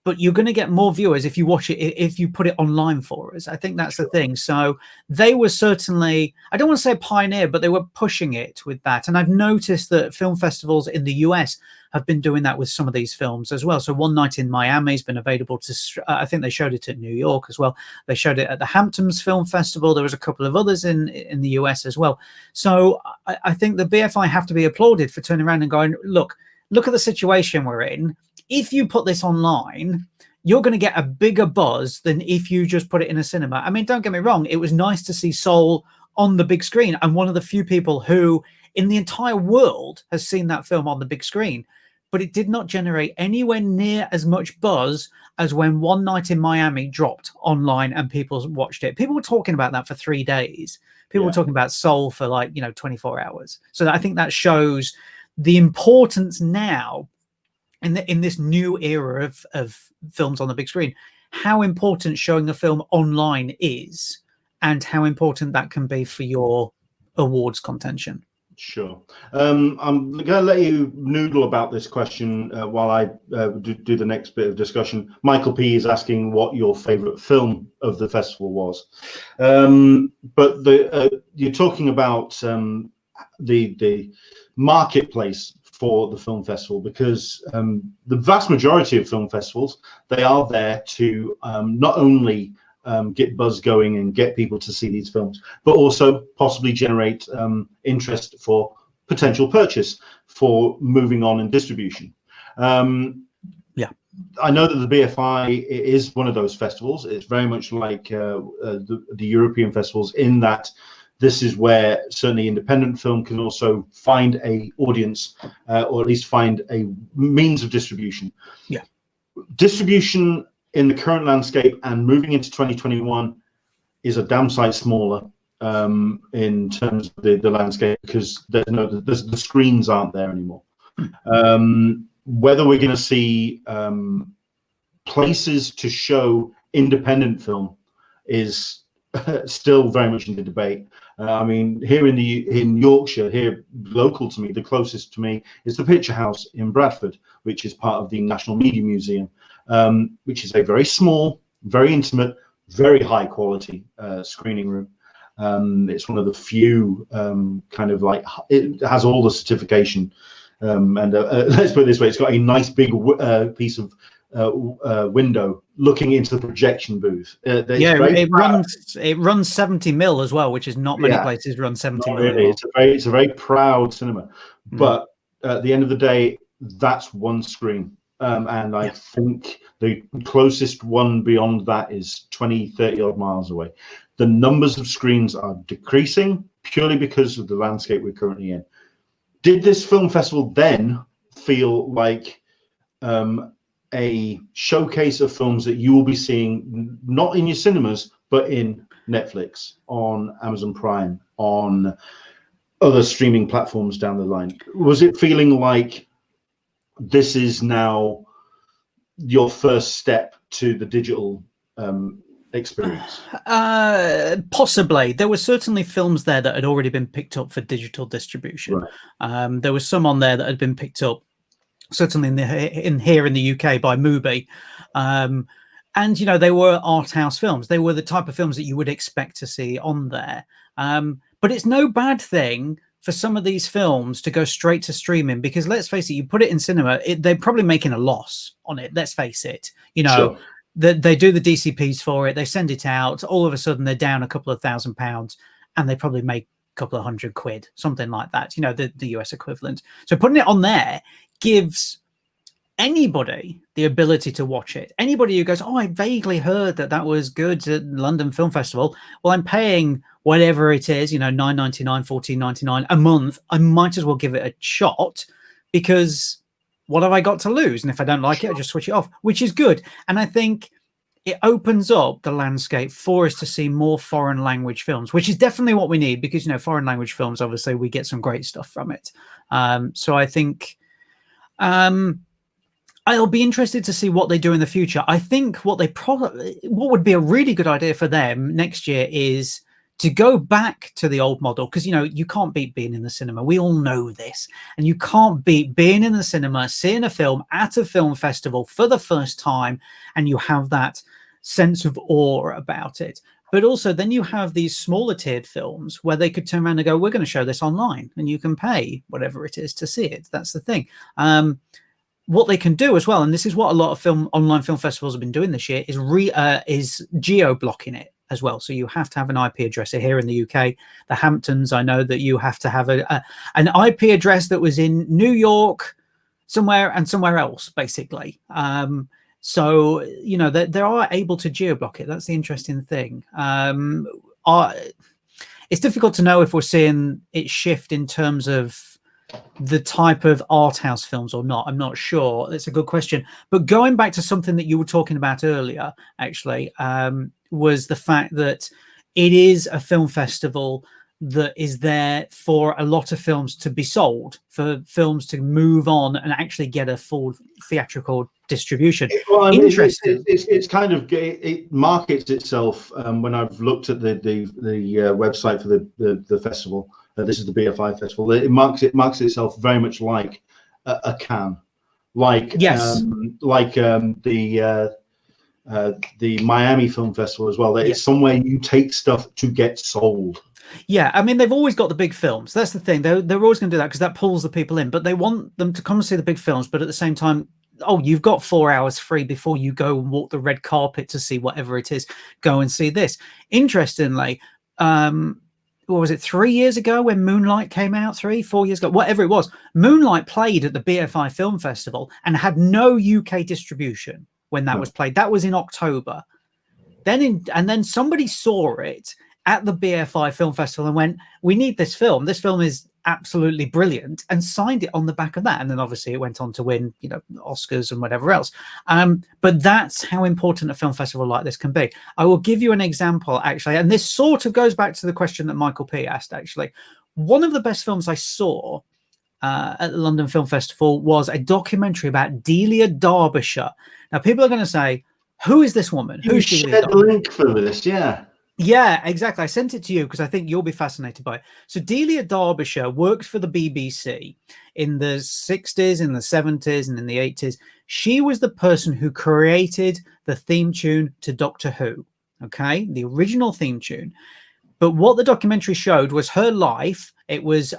but you're going to get more viewers if you watch it, if you put it online for us. I think that's the thing. So they were certainly, I don't want to say a pioneer, but they were pushing it with that. And I've noticed that film festivals in the US have been doing that with some of these films as well. So One Night in Miami has been available to, I think they showed it at New York as well. They showed it at the Hamptons Film Festival. There was a couple of others in the US as well. So I think the BFI have to be applauded for turning around and going, look at the situation we're in. If you put this online, you're going to get a bigger buzz than if you just put it in a cinema. I mean, don't get me wrong. It was nice to see Soul on the big screen. I'm one of the few people who in the entire world has seen that film on the big screen, but it did not generate anywhere near as much buzz as when One Night in Miami dropped online and people watched it. People were talking about that for 3 days. People were talking about Soul for 24 hours. So I think that shows the importance now in this new era of films on the big screen, how important showing a film online is, and how important that can be for your awards contention. Sure. I'm going to let you noodle about this question while I do the next bit of discussion. Michael P is asking what your favorite film of the festival was. But you're talking about the marketplace for the film festival, because the vast majority of film festivals, they are there to not only get buzz going and get people to see these films, but also possibly generate interest for potential purchase for moving on in distribution. Yeah, I know that the BFI is one of those festivals. It's very much like the European festivals, in that this is where certainly independent film can also find a audience, or at least find a means of distribution. Yeah, distribution in the current landscape and moving into 2021 is a damn sight smaller in terms of the landscape, because the screens aren't there anymore. Whether we're going to see places to show independent film is still very much in the debate. I mean, here in Yorkshire, here local to me, the closest to me is the Picture House in Bradford, which is part of the National Media Museum, which is a very small, very intimate, very high quality screening room. It's one of the few kind of like, it has all the certification, and let's put it this way, it's got a nice big piece of window looking into the projection booth. It runs 70 mil as well, which is not many places run 70 mil. Really. It's a very proud cinema, but at the end of the day, that's one screen, and I think the closest one beyond that is 20-30 odd miles away. The numbers of screens are decreasing purely because of the landscape we're currently in. Did this film festival then feel like a showcase of films that you will be seeing not in your cinemas, but in Netflix, on Amazon Prime, on other streaming platforms down the line? Was it feeling like this is now your first step to the digital experience? Possibly. There were certainly films there that had already been picked up for digital distribution. Right. There was some on there that had been picked up certainly here in the UK by Mubi, and they were art house films. They were the type of films that you would expect to see on there. But it's no bad thing for some of these films to go straight to streaming, because let's face it, you put it in cinema, they're probably making a loss on it. Let's face it. Sure. They do the DCPs for it, they send it out, all of a sudden they're down a couple of £1,000, and they probably make a couple of £100, something like that, the US equivalent. So putting it on there gives anybody the ability to watch it. Anybody who goes, oh, I vaguely heard that was good at London Film Festival. Well, I'm paying whatever it is, $9.99, $14.99 a month. I might as well give it a shot, because what have I got to lose? And if I don't like it, I just switch it off, which is good. And I think it opens up the landscape for us to see more foreign language films, which is definitely what we need, because, foreign language films, obviously, we get some great stuff from it. So I think I'll be interested to see what they do in the future. I think what would be a really good idea for them next year is to go back to the old model, because you can't beat being in the cinema. We all know this, and you can't beat being in the cinema, seeing a film at a film festival for the first time, and you have that sense of awe about it. But also then you have these smaller tiered films where they could turn around and go, we're going to show this online, and you can pay whatever it is to see it. That's the thing. What they can do as well, and this is what a lot of online film festivals have been doing this year, is geo-blocking it as well. So you have to have an IP address. Here in the UK, the Hamptons, I know that you have to have an IP address that was in New York somewhere and somewhere else, basically. So, they are able to geo-block it. That's the interesting thing. It's difficult to know if we're seeing it shift in terms of the type of art house films or not. I'm not sure. That's a good question. But going back to something that you were talking about earlier, actually, was the fact that it is a film festival that is there for a lot of films to be sold, for films to move on and actually get a full theatrical distribution. Well, I mean, interesting. It's kind of, it markets itself. When I've looked at the website for the festival, This is the BFI festival. It marks itself very much like a Cannes, like yes, the Miami Film Festival as well. It's yes. somewhere you take stuff to get sold. Yeah, I mean, they've always got the big films. That's the thing. They're always going to do that because that pulls the people in. But they want them to come and see the big films. But at the same time, oh, you've got 4 hours free before you go and walk the red carpet to see whatever it is. Go and see this. Interestingly, what was it, 3 years ago when Moonlight came out? 4 years ago, whatever it was. Moonlight played at the BFI Film Festival and had no UK distribution when that was played. That was in October. And then somebody saw it at the BFI Film Festival and went, we need this film. This film is absolutely brilliant, and signed it on the back of that. And then obviously it went on to win, you know, Oscars and whatever else. But that's how important a film festival like this can be. I will give you an example, actually, and this sort of goes back to the question that Michael P asked, actually. One of the best films I saw at the London Film Festival was a documentary about Delia Derbyshire. Now, people are going to say, who is this woman? Who's Delia Derbyshire? The link for this, yeah. Yeah, exactly. I sent it to you because I think you'll be fascinated by it. So Delia Derbyshire worked for the BBC in the 60s, in the 70s, and in the 80s. She was the person who created the theme tune to Doctor Who, okay? The original theme tune. But what the documentary showed was her life. It was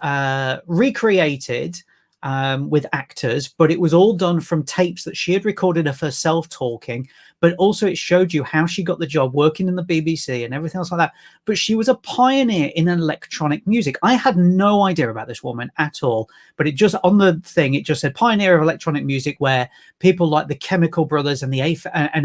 recreated with actors, but it was all done from tapes that she had recorded of herself talking. But also it showed you how she got the job working in the BBC and everything else like that. But she was a pioneer in electronic music. I had no idea about this woman at all, but it just, on the thing, it just said pioneer of electronic music, where people like the Chemical Brothers and an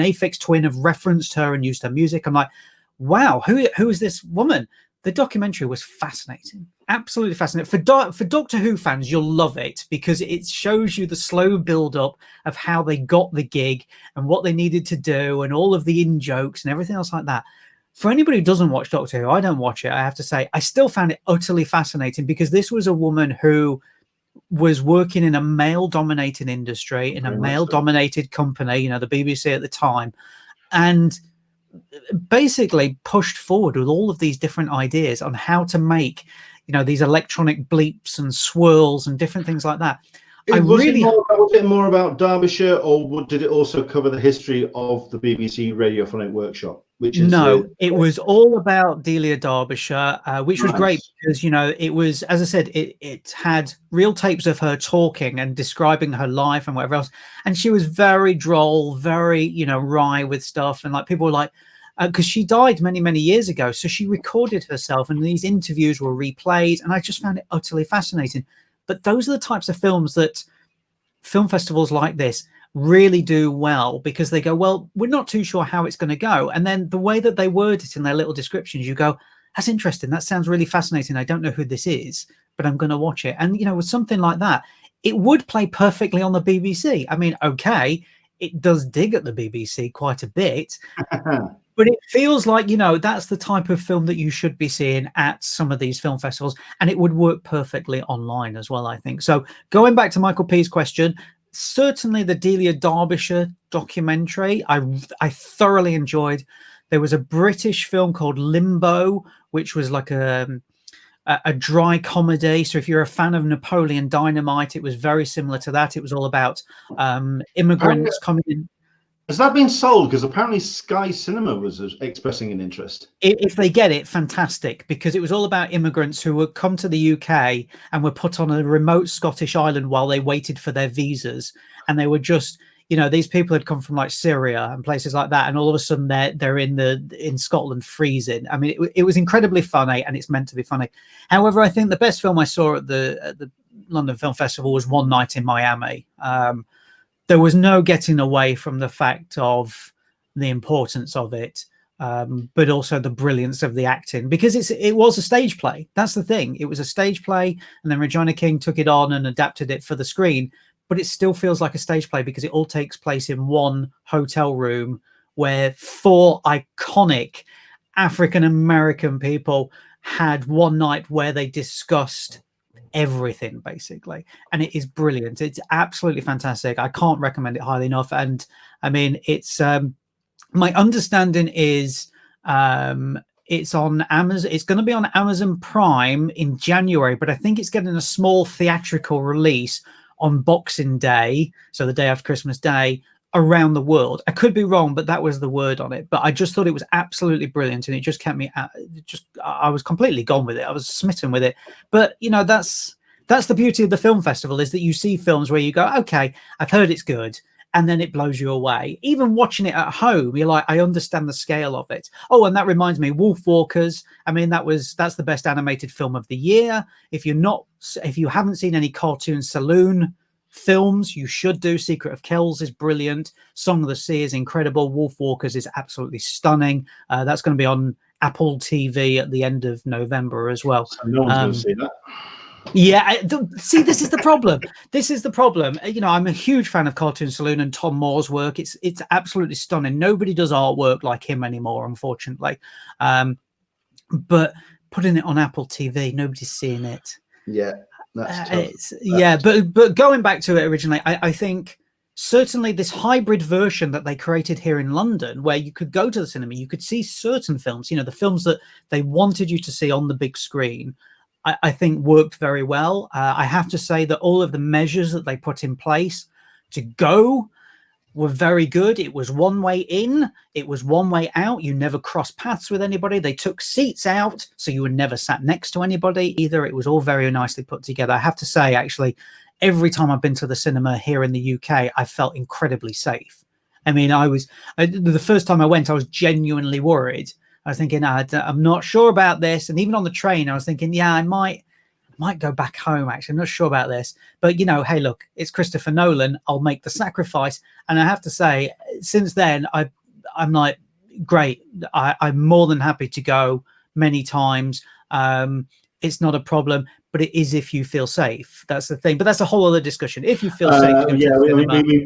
Aphex Twin have referenced her and used her music. I'm like, wow, who is this woman? The documentary was fascinating, absolutely fascinating. For Doctor Who fans, you'll love it because it shows you the slow build-up of how they got the gig and what they needed to do and all of the in-jokes and everything else like that. For anybody who doesn't watch Doctor Who, I don't watch it, I have to say, I still found it utterly fascinating because this was a woman who was working in a male-dominated industry, in a male-dominated company, you know, the BBC at the time, and basically pushed forward with all of these different ideas on how to make, you know, these electronic bleeps and swirls and different things like that. Was it more about Derbyshire, or did it also cover the history of the BBC Radiophonic Workshop? Which is it was all about Delia Derbyshire, which was great because, you know, it was, as I said, it had real tapes of her talking and describing her life and whatever else. And she was very droll, very, you know, wry with stuff. And like people were like, because she died many, many years ago. So she recorded herself and these interviews were replayed. And I just found it utterly fascinating. But those are the types of films that film festivals like this really do well, because they go, well, we're not too sure how it's going to go. And then the way that they word it in their little descriptions, you go, that's interesting. That sounds really fascinating. I don't know who this is, but I'm going to watch it. And, you know, with something like that, it would play perfectly on the BBC. I mean, okay, it does dig at the BBC quite a bit, but it feels like, you know, that's the type of film that you should be seeing at some of these film festivals, and it would work perfectly online as well, I think. So going back to Michael P's question, certainly the Delia Derbyshire documentary, I thoroughly enjoyed. There was a British film called Limbo, which was like a dry comedy. So if you're a fan of Napoleon Dynamite, it was very similar to that. It was all about immigrants coming in. Has that been sold? Because apparently Sky Cinema was expressing an interest. If they get it, fantastic, because it was all about immigrants who would come to the UK and were put on a remote Scottish island while they waited for their visas. And they were just, you know, these people had come from like Syria and places like that. And all of a sudden they're in Scotland freezing. I mean, it was incredibly funny, and it's meant to be funny. However, I think the best film I saw at the London Film Festival was One Night in Miami. There was no getting away from the fact of the importance of it, but also the brilliance of the acting, because it was a stage play. That's the thing. It was a stage play, and then Regina King took it on and adapted it for the screen, but it still feels like a stage play because it all takes place in one hotel room where 4 iconic African-American people had one night where they discussed everything, basically, and it is brilliant. It's absolutely fantastic. I can't recommend it highly enough. And I mean, it's my understanding is It's on Amazon. It's going to be on Amazon Prime in January, but I think it's getting a small theatrical release on Boxing Day, so the day after Christmas Day, around the world. I could be wrong, but that was the word on it. But I just thought it was absolutely brilliant, and it just kept me I was completely gone with it. I was smitten with it. But you know, that's the beauty of the film festival, is that you see films where you go, okay, I've heard it's good, and then it blows you away. Even watching it at home, you're like, I understand the scale of it. Oh, and that reminds me, Wolf Walkers. I mean, that's the best animated film of the year. If you haven't seen any Cartoon Saloon films, you should do. Secret of Kells is brilliant. Song of the Sea is incredible. Wolf Walkers is absolutely stunning. That's going to be on Apple TV at the end of November as well. So no one's going to see that. Yeah, see, this is the problem. This is the problem. You know, I'm a huge fan of Cartoon Saloon and Tom Moore's work. It's absolutely stunning. Nobody does artwork like him anymore, unfortunately. But putting it on Apple TV, nobody's seeing it. Yeah, that's tough. Yeah, but going back to it originally, I think certainly this hybrid version that they created here in London, where you could go to the cinema, you could see certain films, you know, the films that they wanted you to see on the big screen, I think worked very well. I have to say that all of the measures that they put in place to go were very good. It was one way in, it was one way out. You never crossed paths with anybody. They took seats out, so you were never sat next to anybody either. It was all very nicely put together. I have to say, actually, every time I've been to the cinema here in the UK, I felt incredibly safe. I mean, the first time I went, I was genuinely worried. I was thinking, I'm not sure about this. And even on the train, I was thinking, yeah, I might go back home, actually. I'm not sure about this. But, you know, hey, look, it's Christopher Nolan. I'll make the sacrifice. And I have to say, since then, I'm like, great. I'm more than happy to go many times. It's not a problem. But it is if you feel safe. That's the thing. But that's a whole other discussion. If you feel safe,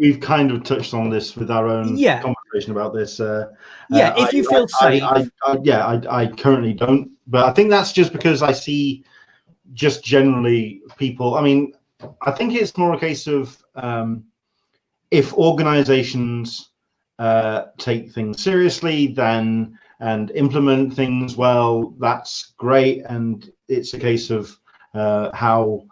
we've kind of touched on this with our own conversation about this. If you feel safe. I currently don't. But I think that's just because I see just generally people. I mean, I think it's more a case of if organizations take things seriously and implement things well, that's great. And it's a case of how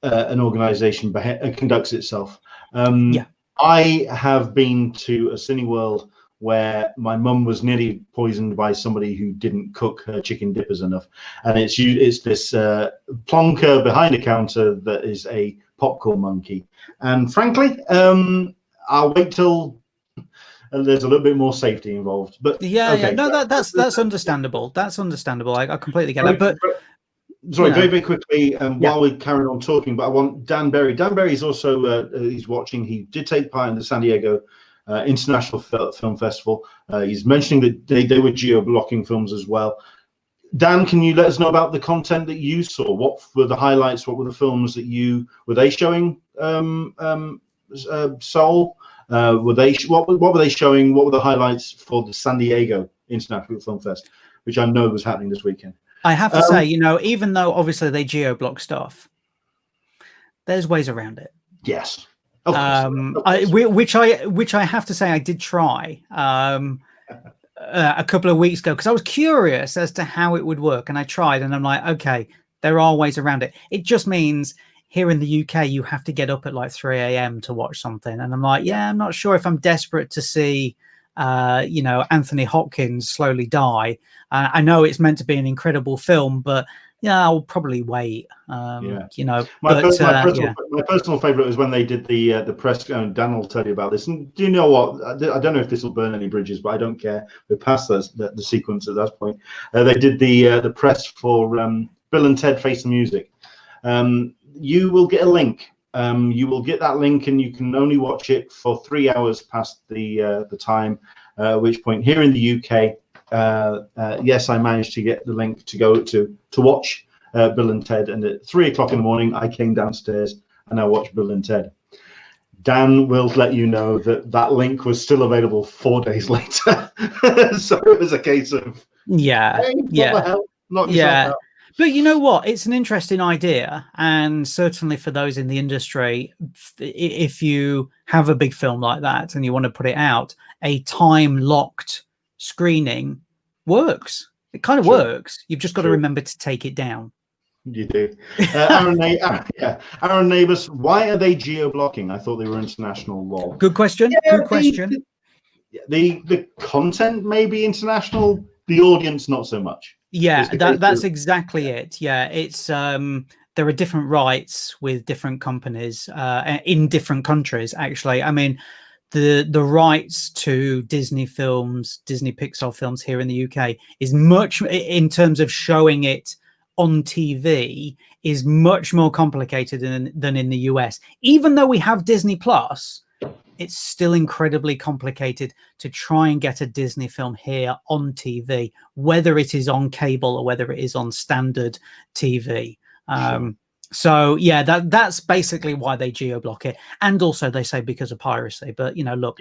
an organization conducts itself. I have been to a Cineworld where my mum was nearly poisoned by somebody who didn't cook her chicken dippers enough, and it's this plonker behind a counter that is a popcorn monkey. And frankly, I'll wait till there's a little bit more safety involved. But that's understandable. That's understandable. I completely get it. But sorry, very, very quickly, while we're carrying on talking, but I want Dan Berry. Dan Berry is also he's watching. He did take part in the San Diego International Film Festival. He's mentioning that they were geo-blocking films as well. Dan, can you let us know about the content that you saw? What were the highlights? What were the films that were they showing? Soul? What were they showing? What were the highlights for the San Diego International Film Fest, which I know was happening this weekend? I have to say, you know, even though obviously they geo-block stuff, there's ways around it. Yes. Which I have to say I did try a couple of weeks ago, because I was curious as to how it would work, and I tried, and I'm like, okay, there are ways around it. It just means here in the UK you have to get up at like 3 a.m. to watch something, and I'm like, yeah, I'm not sure if I'm desperate to see you know, Anthony Hopkins slowly die. I know it's meant to be an incredible film, but yeah, I'll probably wait. You know, my personal favorite was when they did the press. Dan will tell you about this. And do you know what? I don't know if this will burn any bridges, but I don't care. We're past the sequence at that point. They did the press for Bill and Ted Face the Music. You will get a link. You will get that link, and you can only watch it for 3 hours past the time. At which point, here in the UK, yes, I managed to get the link to go to watch Bill and Ted, and at 3 o'clock in the morning, I came downstairs and I watched Bill and Ted. Dan will let you know that link was still available 4 days later. So it was a case of hey, what the hell? Knock yourself out. But you know what? It's an interesting idea. And certainly for those in the industry, if you have a big film like that and you want to put it out, a time-locked screening works. It kind of Sure. works. You've just got to remember to take it down. You do. Aaron Neighbours, why are they geo-blocking? I thought they were international law. Good question. Yeah, Good question. The content may be international, the audience not so much. Yeah, that's exactly it. Yeah, it's there are different rights with different companies in different countries. Actually, I mean, the rights to Disney films, Disney Pixar films here in the UK is much, in terms of showing it on TV, is much more complicated than in the US. Even though we have Disney Plus, it's still incredibly complicated to try and get a Disney film here on TV, whether it is on cable or whether it is on standard TV. Sure. So yeah, that's basically why they geo-block it. And also they say because of piracy. But you know, look,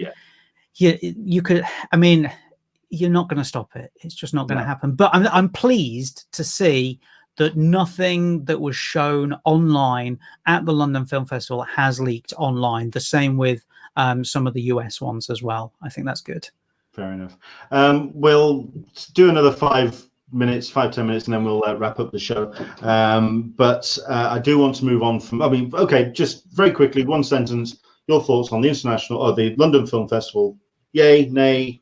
you could, I mean, you're not going to stop it. It's just not going to happen. But I'm pleased to see that nothing that was shown online at the London Film Festival has leaked online. The same with some of the US ones as well. I think that's good. Fair enough. We'll do another 5-10 minutes, and then we'll wrap up the show. But I do want to move on from, I mean, okay, just very quickly, one sentence, your thoughts on the international or the London Film Festival. Yay, nay?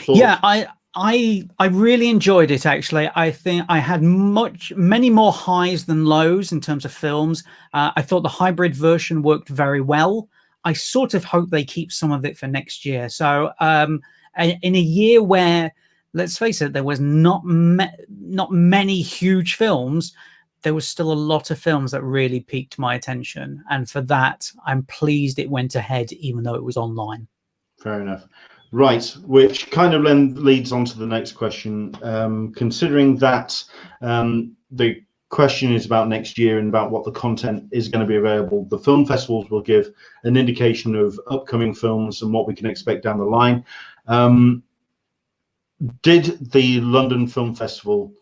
Thoughts? Yeah, I really enjoyed it, actually. I think I had many more highs than lows in terms of films. I thought the hybrid version worked very well. I sort of hope they keep some of it for next year. So in a year where, let's face it, there was not many huge films, there was still a lot of films that really piqued my attention. And for that, I'm pleased it went ahead, even though it was online. Fair enough. Right, which kind of then leads on to the next question. Considering that the question is about next year and about what the content is going to be available, the film festivals will give an indication of upcoming films and what we can expect down the line. Did the London Film Festival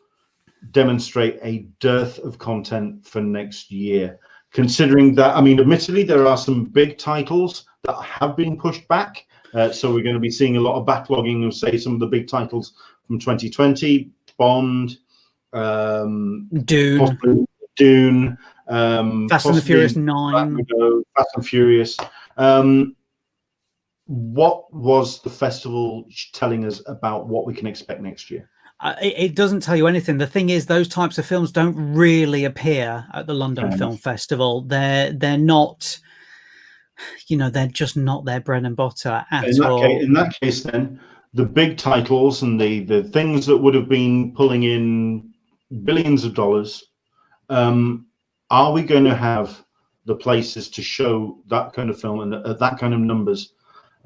demonstrate a dearth of content for next year? Considering that, I mean, admittedly, there are some big titles that have been pushed back. So we're going to be seeing a lot of backlogging of, say, some of the big titles from 2020, Bond, Dune, Fast and the Furious 9, Fast and Furious. What was the festival telling us about what we can expect next year? It doesn't tell you anything. The thing is, those types of films don't really appear at the London Film Festival. They're not, you know, they're just not their bread and butter at all. In that case, then, the big titles and the things that would have been pulling in billions of dollars, are we going to have the places to show that kind of film and that kind of numbers?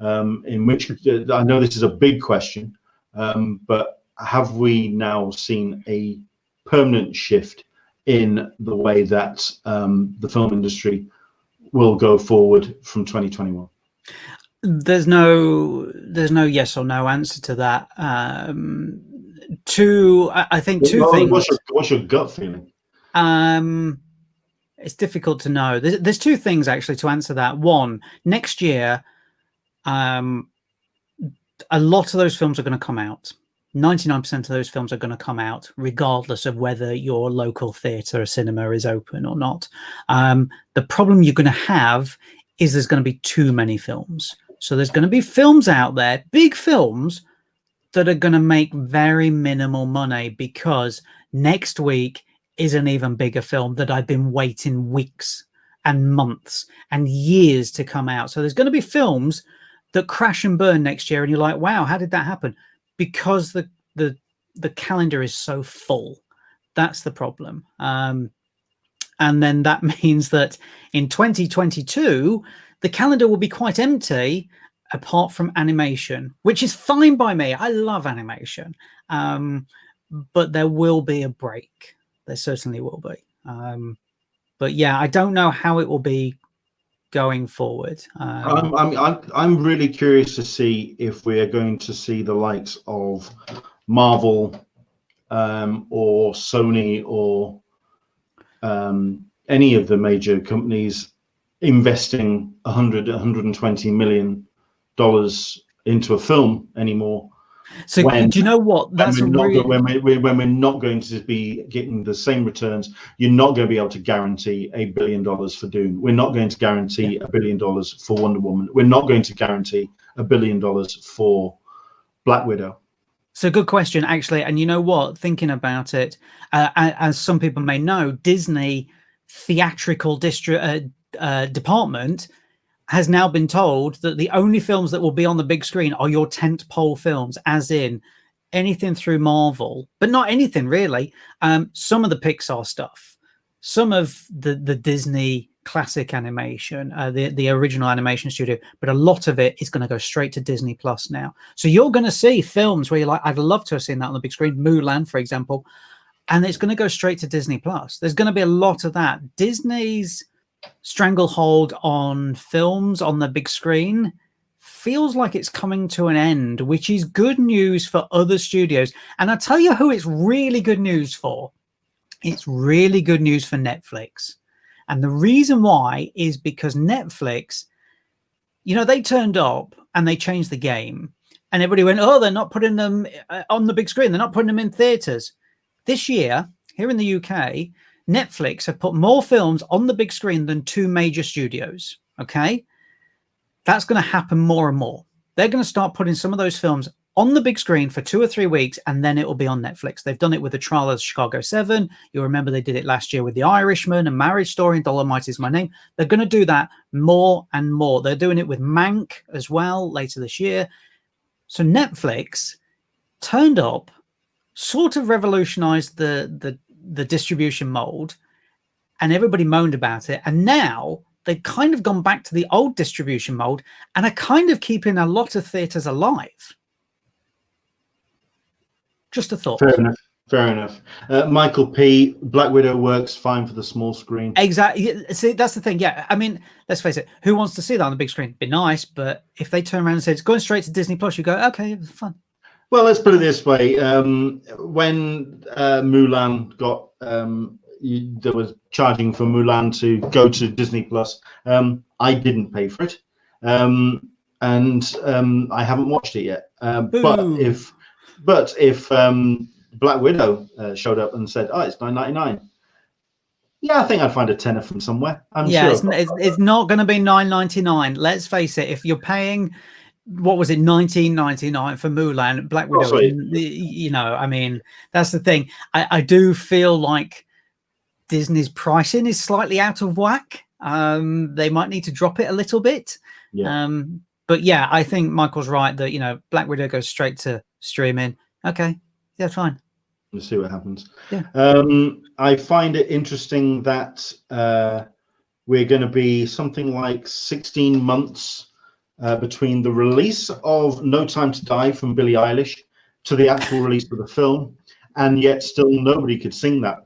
In which, I know this is a big question, but have we now seen a permanent shift in the way that the film industry will go forward from 2021? There's no yes or no answer to that. I think two things. What's your gut feeling? It's difficult to know. There's two things actually to answer that. One, next year, a lot of those films are going to come out. 99% of those films are going to come out, regardless of whether your local theatre or cinema is open or not. The problem you're going to have is there's going to be too many films. So there's going to be films out there, big films, that are going to make very minimal money because next week is an even bigger film that I've been waiting weeks and months and years to come out. So there's going to be films that crash and burn next year, and you're like, wow, how did that happen? Because the calendar is so full. That's the problem. And then that means that in 2022, the calendar will be quite empty, apart from animation, which is fine by me. I love animation. But there will be a break. There certainly will be. But yeah, I don't know how it will be going forward. I'm really curious to see if we are going to see the likes of Marvel or Sony or any of the major companies investing $120 million into a film anymore. So when, do you know what? That's when a real. when we're not going to be getting the same returns, you're not going to be able to guarantee $1 billion for Dune. We're not going to guarantee $1 billion for Wonder Woman. We're not going to guarantee $1 billion for Black Widow. So good question, actually. And you know what? Thinking about it, as some people may know, Disney theatrical department has now been told that the only films that will be on the big screen are your tentpole films, as in anything through Marvel, but not anything really. Some of the Pixar stuff, some of the Disney classic animation, the original animation studio, but a lot of it is going to go straight to Disney Plus now. So you're going to see films where you're like, I'd love to have seen that on the big screen, Mulan, for example, and it's going to go straight to Disney Plus. There's going to be a lot of that. Disney's stranglehold on films on the big screen feels like it's coming to an end, which is good news for other studios. And I'll tell you who it's really good news for. It's really good news for Netflix. And the reason why is because Netflix, you know, they turned up and they changed the game. And everybody went, oh, they're not putting them on the big screen. They're not putting them in theaters. This year, here in the UK, Netflix have put more films on the big screen than 2 major studios. Okay. That's going to happen more and more. They're going to start putting some of those films on the big screen for 2 or 3 weeks, and then it will be on Netflix. They've done it with the trial of Chicago 7. You'll remember they did it last year with The Irishman and Marriage Story and Dolomite Is My Name. They're going to do that more and more. They're doing it with Mank as well later this year. So Netflix turned up, sort of revolutionized the distribution mold, and everybody moaned about it. And now they've kind of gone back to the old distribution mold and are kind of keeping a lot of theaters alive. Just a thought. Fair enough. Fair enough. Michael P. Black Widow works fine for the small screen. Exactly. See, that's the thing. Yeah. I mean, let's face it. Who wants to see that on the big screen? It'd be nice, but if they turn around and say it's going straight to Disney Plus, you go, okay, it's fun. Well, let's put it this way. When Mulan got, there was charging for Mulan to go to Disney Plus. I didn't pay for it, and I haven't watched it yet. But if Black Widow showed up and said, "Oh, it's $9.99," yeah, I think I'd find a tenner from somewhere. I'm sure. It's not going to be $9.99. Let's face it. If you're paying, what was it, $19.99 for Mulan, Black Widow, you know, I mean, that's the thing. I do feel like Disney's pricing is slightly out of whack. They might need to drop it a little bit. Yeah. But yeah, I think Michael's right that, you know, Black Widow goes straight to streaming. Okay, yeah, fine. We'll see what happens. Yeah. I find it interesting that we're going to be something like 16 months between the release of No Time to Die from Billie Eilish to the actual release of the film, and yet still nobody could sing that.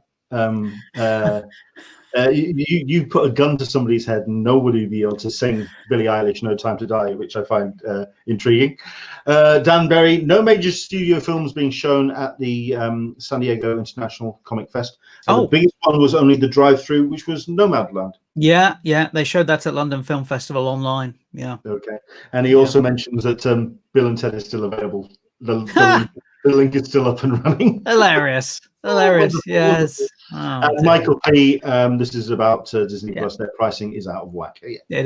You put a gun to somebody's head and nobody would be able to sing Billie Eilish No Time to Die, which I find intriguing. Dan Berry, no major studio films being shown at the San Diego International Comic Fest. The biggest one was only the drive-through, which was Nomadland. Yeah, they showed that at London Film Festival online. Yeah. Okay. And he also mentions that Bill and Ted is still available. The link is still up and running. Hilarious. Yes. Michael P. This is about Disney Plus. Their pricing is out of whack. Yeah. It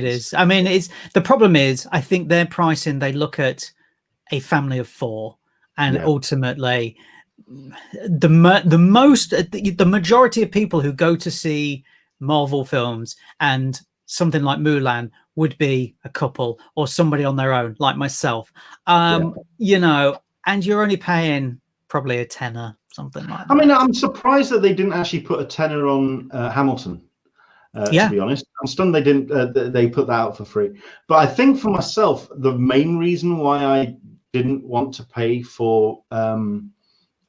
is. I mean, the problem is, I think their pricing, they look at a family of 4, and ultimately, the majority of people who go to see Marvel films and something like Mulan would be a couple or somebody on their own, like myself. You know, and you're only paying probably a tenner, something like that. I mean, I'm surprised that they didn't actually put a tenner on Hamilton. To be honest, I'm stunned they didn't. They put that out for free. But I think for myself, the main reason why I didn't want to pay for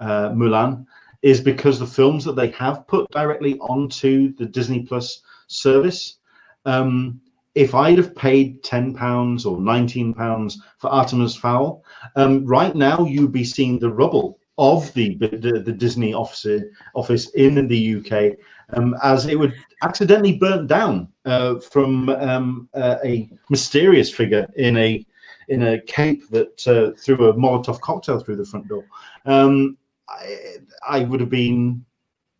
Mulan is because the films that they have put directly onto the Disney Plus service. If I'd have paid £10 or £19 for Artemis Fowl, right now you'd be seeing the rubble of the Disney office in the UK, as it would accidentally burnt down from a mysterious figure in in a cape that threw a Molotov cocktail through the front door. I would have been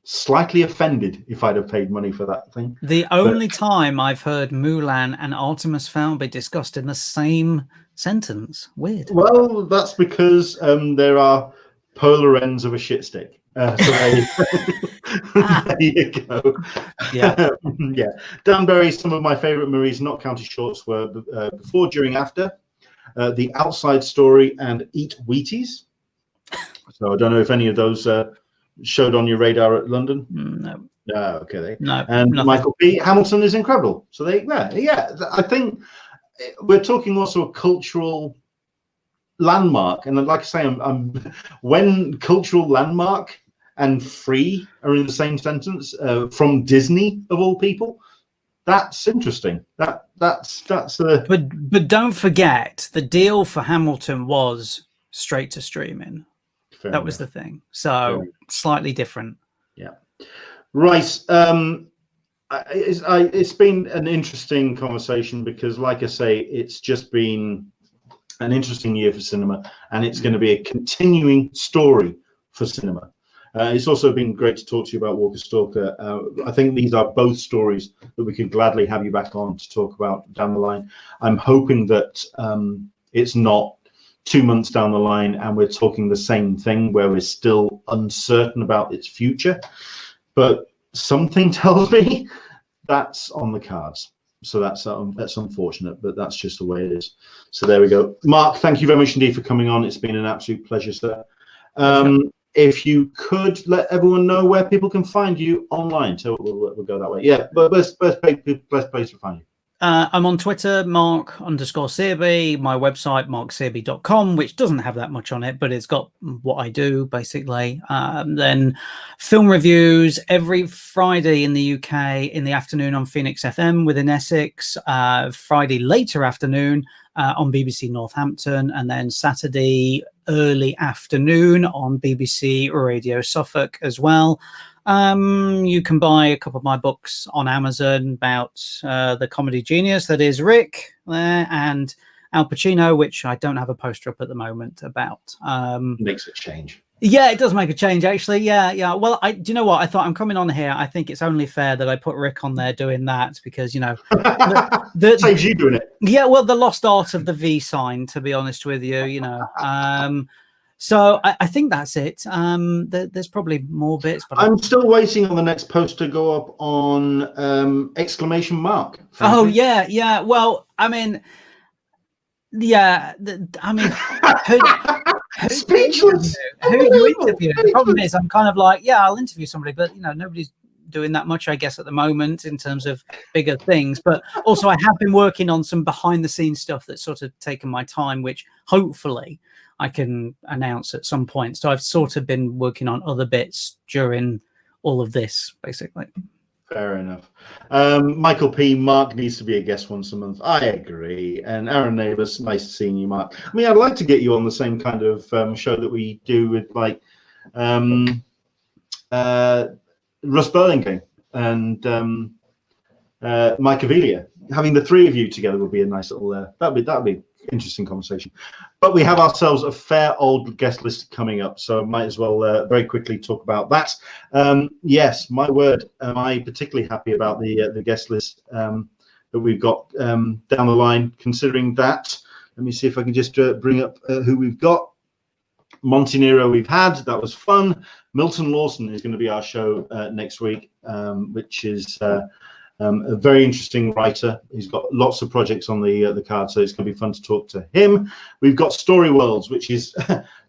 slightly offended if I'd have paid money for that thing. The only time I've heard Mulan and Artemis Fowl be discussed in the same sentence. Weird. Well, that's because there are polar ends of a shit stick. So there you go. Yeah. Yeah. Danbury, some of my favorite Marie's Not County shorts were Before, During, After, The Outside Story, and Eat Wheaties. So I don't know if any of those showed on your radar at London. No. Okay. No. And nothing. Michael P. Hamilton is incredible. So yeah. I think we're talking also a cultural landmark, and like I say, I'm when cultural landmark and free are in the same sentence from Disney of all people. That's interesting. That's But don't forget the deal for Hamilton was straight to streaming. That was the thing. So slightly different. Yeah. Right. It's been an interesting conversation because, like I say, it's just been an interesting year for cinema, and it's going to be a continuing story for cinema. It's also been great to talk to you about Walker Stalker. I think these are both stories that we could gladly have you back on to talk about down the line. I'm hoping that it's not 2 months down the line and we're talking the same thing where we're still uncertain about its future, but something tells me that's on the cards. So that's unfortunate, but that's just the way it is. So there we go. Mark, thank you very much indeed for coming on. It's been an absolute pleasure, sir. If you could let everyone know where people can find you online, so we'll go that way. Yeah, but best place to find you. I'm on Twitter, Mark_Searby, my website, marksearby.com, which doesn't have that much on it, but it's got what I do, basically. Then film reviews every Friday in the UK in the afternoon on Phoenix FM within Essex, Friday later afternoon on BBC Northampton, and then Saturday early afternoon on BBC Radio Suffolk as well. You can buy a couple of my books on Amazon about the comedy genius that is Rick there, and Al Pacino, which I don't have a poster up at the moment about. Makes a change. Yeah, it does make a change, actually. Yeah. Well, do you know what? I thought I'm coming on here. I think it's only fair that I put Rick on there doing that because, you know, saves you doing it. Yeah, well, the lost art of the V sign, to be honest with you, you know. So I think that's it. There's probably more bits, but I'm still waiting on the next post to go up on exclamation mark. Oh yeah. Well, I mean, yeah. I mean, speechless. Who you interview? The problem is, I'm kind of like, yeah, I'll interview somebody, but you know, nobody's doing that much, I guess, at the moment in terms of bigger things. But also, I have been working on some behind-the-scenes stuff that's sort of taken my time, which hopefully I can announce at some point. So I've sort of been working on other bits during all of this, basically. Fair enough. Michael P. Mark needs to be a guest once a month. I agree. And Aaron Neighbours, nice seeing you, Mark. I mean, I'd like to get you on the same kind of show that we do with like Russ Burlingame and Mike Avelia. Having the three of you together would be a nice little. That'd be interesting conversation. But we have ourselves a fair old guest list coming up, so might as well very quickly talk about that. Yes, my word, am I particularly happy about the guest list that we've got down the line. Considering that, let me see if I can just bring up who we've got. Monty Nero we've had, that was fun. Milton Lawson is going to be our show next week, which is a very interesting writer. He's got lots of projects on the card, so it's going to be fun to talk to him. We've got Story Worlds, which is,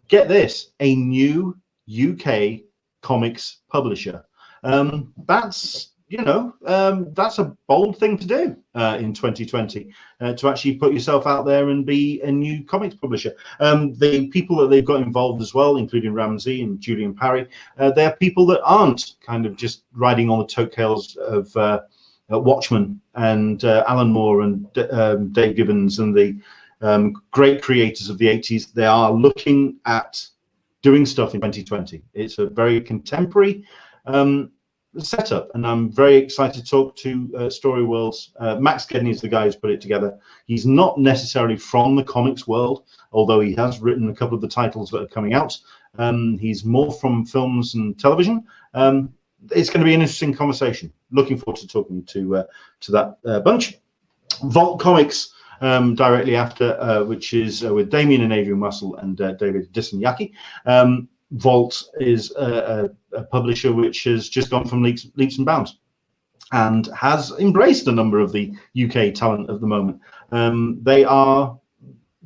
get this, a new UK comics publisher. That's that's a bold thing to do in 2020, to actually put yourself out there and be a new comics publisher. The people that they've got involved as well, including Ramsey and Julian Parry, they're people that aren't kind of just riding on the coattails of Watchmen and Alan Moore and Dave Gibbons and the great creators of the 80s. They are looking at doing stuff in 2020. It's a very contemporary setup, and I'm very excited to talk to Story World's Max Gedney is the guy who's put it together. He's not necessarily from the comics world, although he has written a couple of the titles that are coming out. He's more from films and television. It's going to be an interesting conversation. Looking forward to talking to that bunch. Vault Comics directly after, which is with Damien and Adrian Russell and David Disanyaki. Vault is a publisher which has just gone from leaps and bounds and has embraced a number of the UK talent of the moment. They are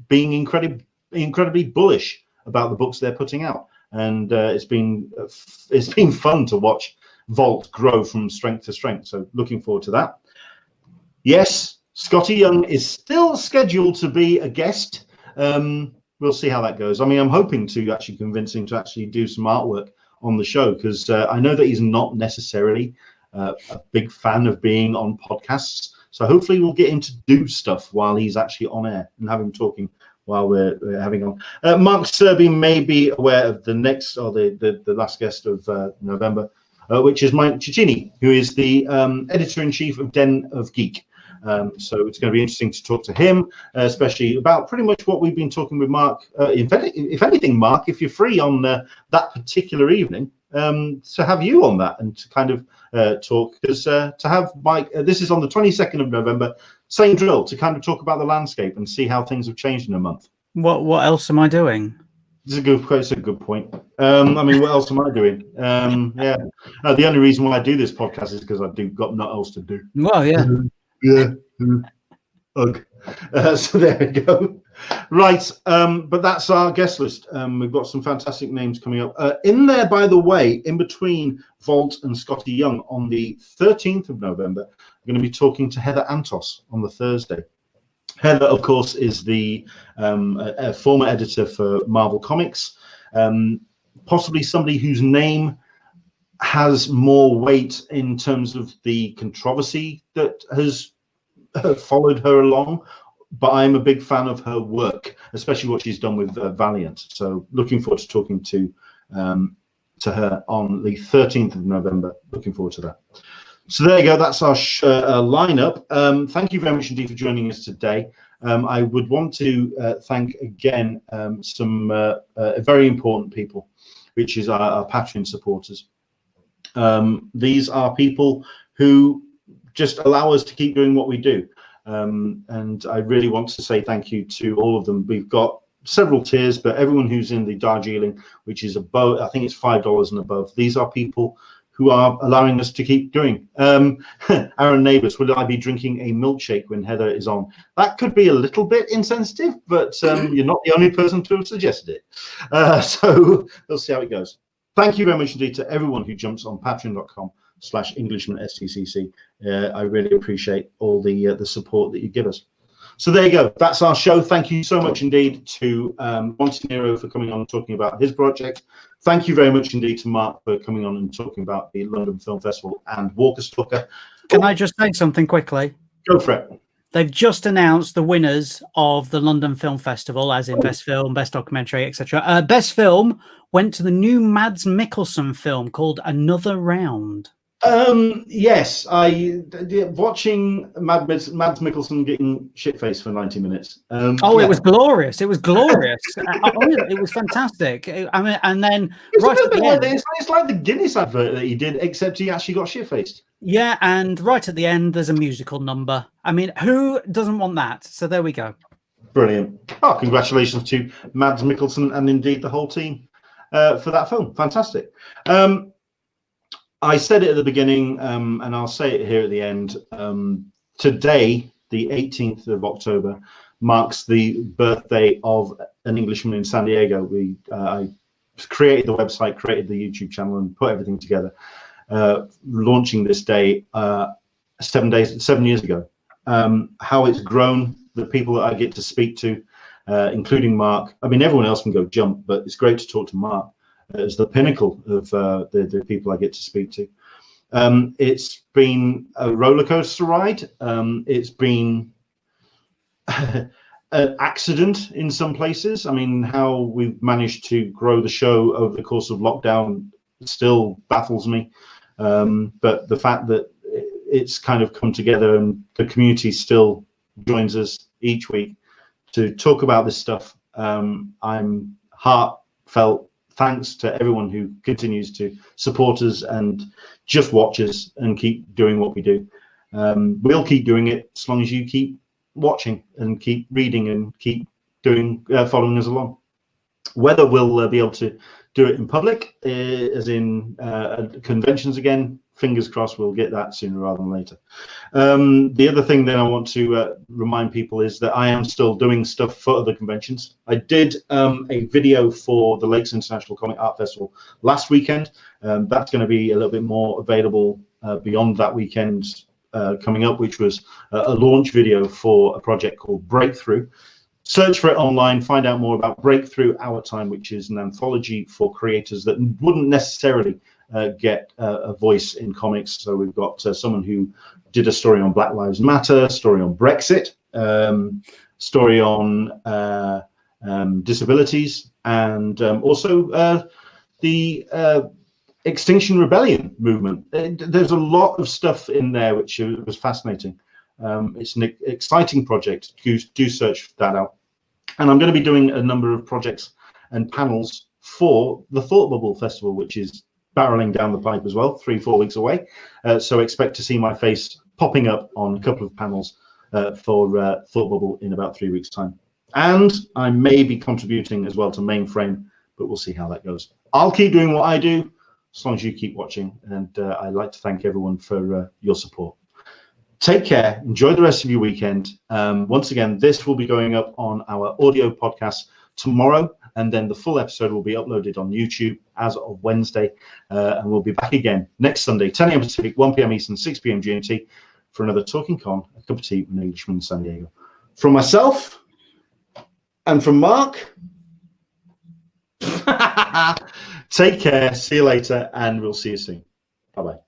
being incredibly bullish about the books they're putting out, and it's been fun to watch Vault grow from strength to strength. So looking forward to that. Yes, Scotty Young is still scheduled to be a guest. We'll see how that goes. I mean, I'm hoping to actually convince him to actually do some artwork on the show, because I know that he's not necessarily a big fan of being on podcasts. So hopefully we'll get him to do stuff while he's actually on air and have him talking while we're having on. Mark Searby may be aware of the next, or the last guest of November, which is Mike Cicchini, who is the editor-in-chief of Den of Geek. So it's going to be interesting to talk to him, especially about pretty much what we've been talking with Mark. If anything, Mark, if you're free on that particular evening, to have you on that and to kind of talk, because to have Mike, this is on the 22nd of November, same drill, to kind of talk about the landscape and see how things have changed in a month. What else am I doing? It's a good point. I mean, what else am I doing? Yeah, the only reason why I do this podcast is because I've got nothing else to do. Well, yeah. Yeah. Ugh. So there we go. Right, but that's our guest list. We've got some fantastic names coming up. In there, by the way, in between Vault and Scotty Young on the 13th of November, I'm going to be talking to Heather Antos on the Thursday. Heather, of course, is the a former editor for Marvel Comics, possibly somebody whose name has more weight in terms of the controversy that has followed her along, but I'm a big fan of her work, especially what she's done with Valiant. So looking forward to talking to her on the 13th of November. Looking forward to that. So there you go. That's our lineup. Thank you very much indeed for joining us today. I would want to thank again some very important people, which is our Patreon supporters. These are people who just allow us to keep doing what we do. And I really want to say thank you to all of them. We've got several tiers, but everyone who's in the Darjeeling, which is above, I think it's $5 and above. These are people who are allowing us to keep doing. Aaron Neighbours, will I be drinking a milkshake when Heather is on? That could be a little bit insensitive, but you're not the only person to have suggested it. So we'll see how it goes. Thank you very much indeed to everyone who jumps on patreon.com/Englishman STCC. I really appreciate all the support that you give us. So there you go. That's our show. Thank you so much indeed to Monty Nero for coming on and talking about his project. Thank you very much indeed to Mark for coming on and talking about the London Film Festival and Walker Stalker. Can I just say something quickly? Go for it. They've just announced the winners of the London Film Festival, as in Best Film, Best Documentary, etc. Best Film went to the new Mads Mikkelsen film called Another Round. Yes, watching Mads Mikkelsen getting shit-faced for 90 minutes. It was glorious. It was glorious. It was fantastic. I mean, and then right at the end, it's like the Guinness advert that he did, except he actually got shit-faced. Yeah, and right at the end, there's a musical number. I mean, who doesn't want that? So there we go. Brilliant. Oh, congratulations to Mads Mikkelsen and indeed the whole team for that film. Fantastic. I said it at the beginning, and I'll say it here at the end. Today, the 18th of October, marks the birthday of An Englishman in San Diego. I created the website, created the YouTube channel, and put everything together, launching this day 7 years ago. How it's grown, the people that I get to speak to, including Mark. I mean, everyone else can go jump, but it's great to talk to Mark as the pinnacle of the people I get to speak to. It's been a roller coaster ride. It's been an accident in some places. I mean, how we've managed to grow the show over the course of lockdown still baffles me. But the fact that it's kind of come together and the community still joins us each week to talk about this stuff, I'm heartfelt thanks to everyone who continues to support us and just watch us and keep doing what we do. We'll keep doing it as long as you keep watching and keep reading and keep doing following us along. Whether we'll be able to do it in public, as in conventions again, fingers crossed we'll get that sooner rather than later. The other thing that I want to remind people is that I am still doing stuff for other conventions. I did a video for the Lakes International Comic Art Festival last weekend. That's going to be a little bit more available beyond that weekend coming up, which was a launch video for a project called Breakthrough. Search for it online, find out more about Breakthrough Our Time, which is an anthology for creators that wouldn't necessarily get a voice in comics. So we've got someone who did a story on Black Lives Matter, story on Brexit, story on disabilities, and also the Extinction Rebellion movement. There's a lot of stuff in there which was fascinating. It's an exciting project. Do search that out. And I'm going to be doing a number of projects and panels for the Thought Bubble Festival, which is barreling down the pipe as well, 3-4 weeks away. So expect to see my face popping up on a couple of panels for Thought Bubble in about 3 weeks' time. And I may be contributing as well to Mainframe, but we'll see how that goes. I'll keep doing what I do as long as you keep watching. And I'd like to thank everyone for your support. Take care. Enjoy the rest of your weekend. Once again, this will be going up on our audio podcast tomorrow, and then the full episode will be uploaded on YouTube as of Wednesday. And we'll be back again next Sunday, 10 a.m. Pacific, 1 p.m. Eastern, 6 p.m. GMT, for another Talkin Con, a cup of tea with an Englishman in San Diego. From myself and from Mark, take care. See you later, and we'll see you soon. Bye-bye.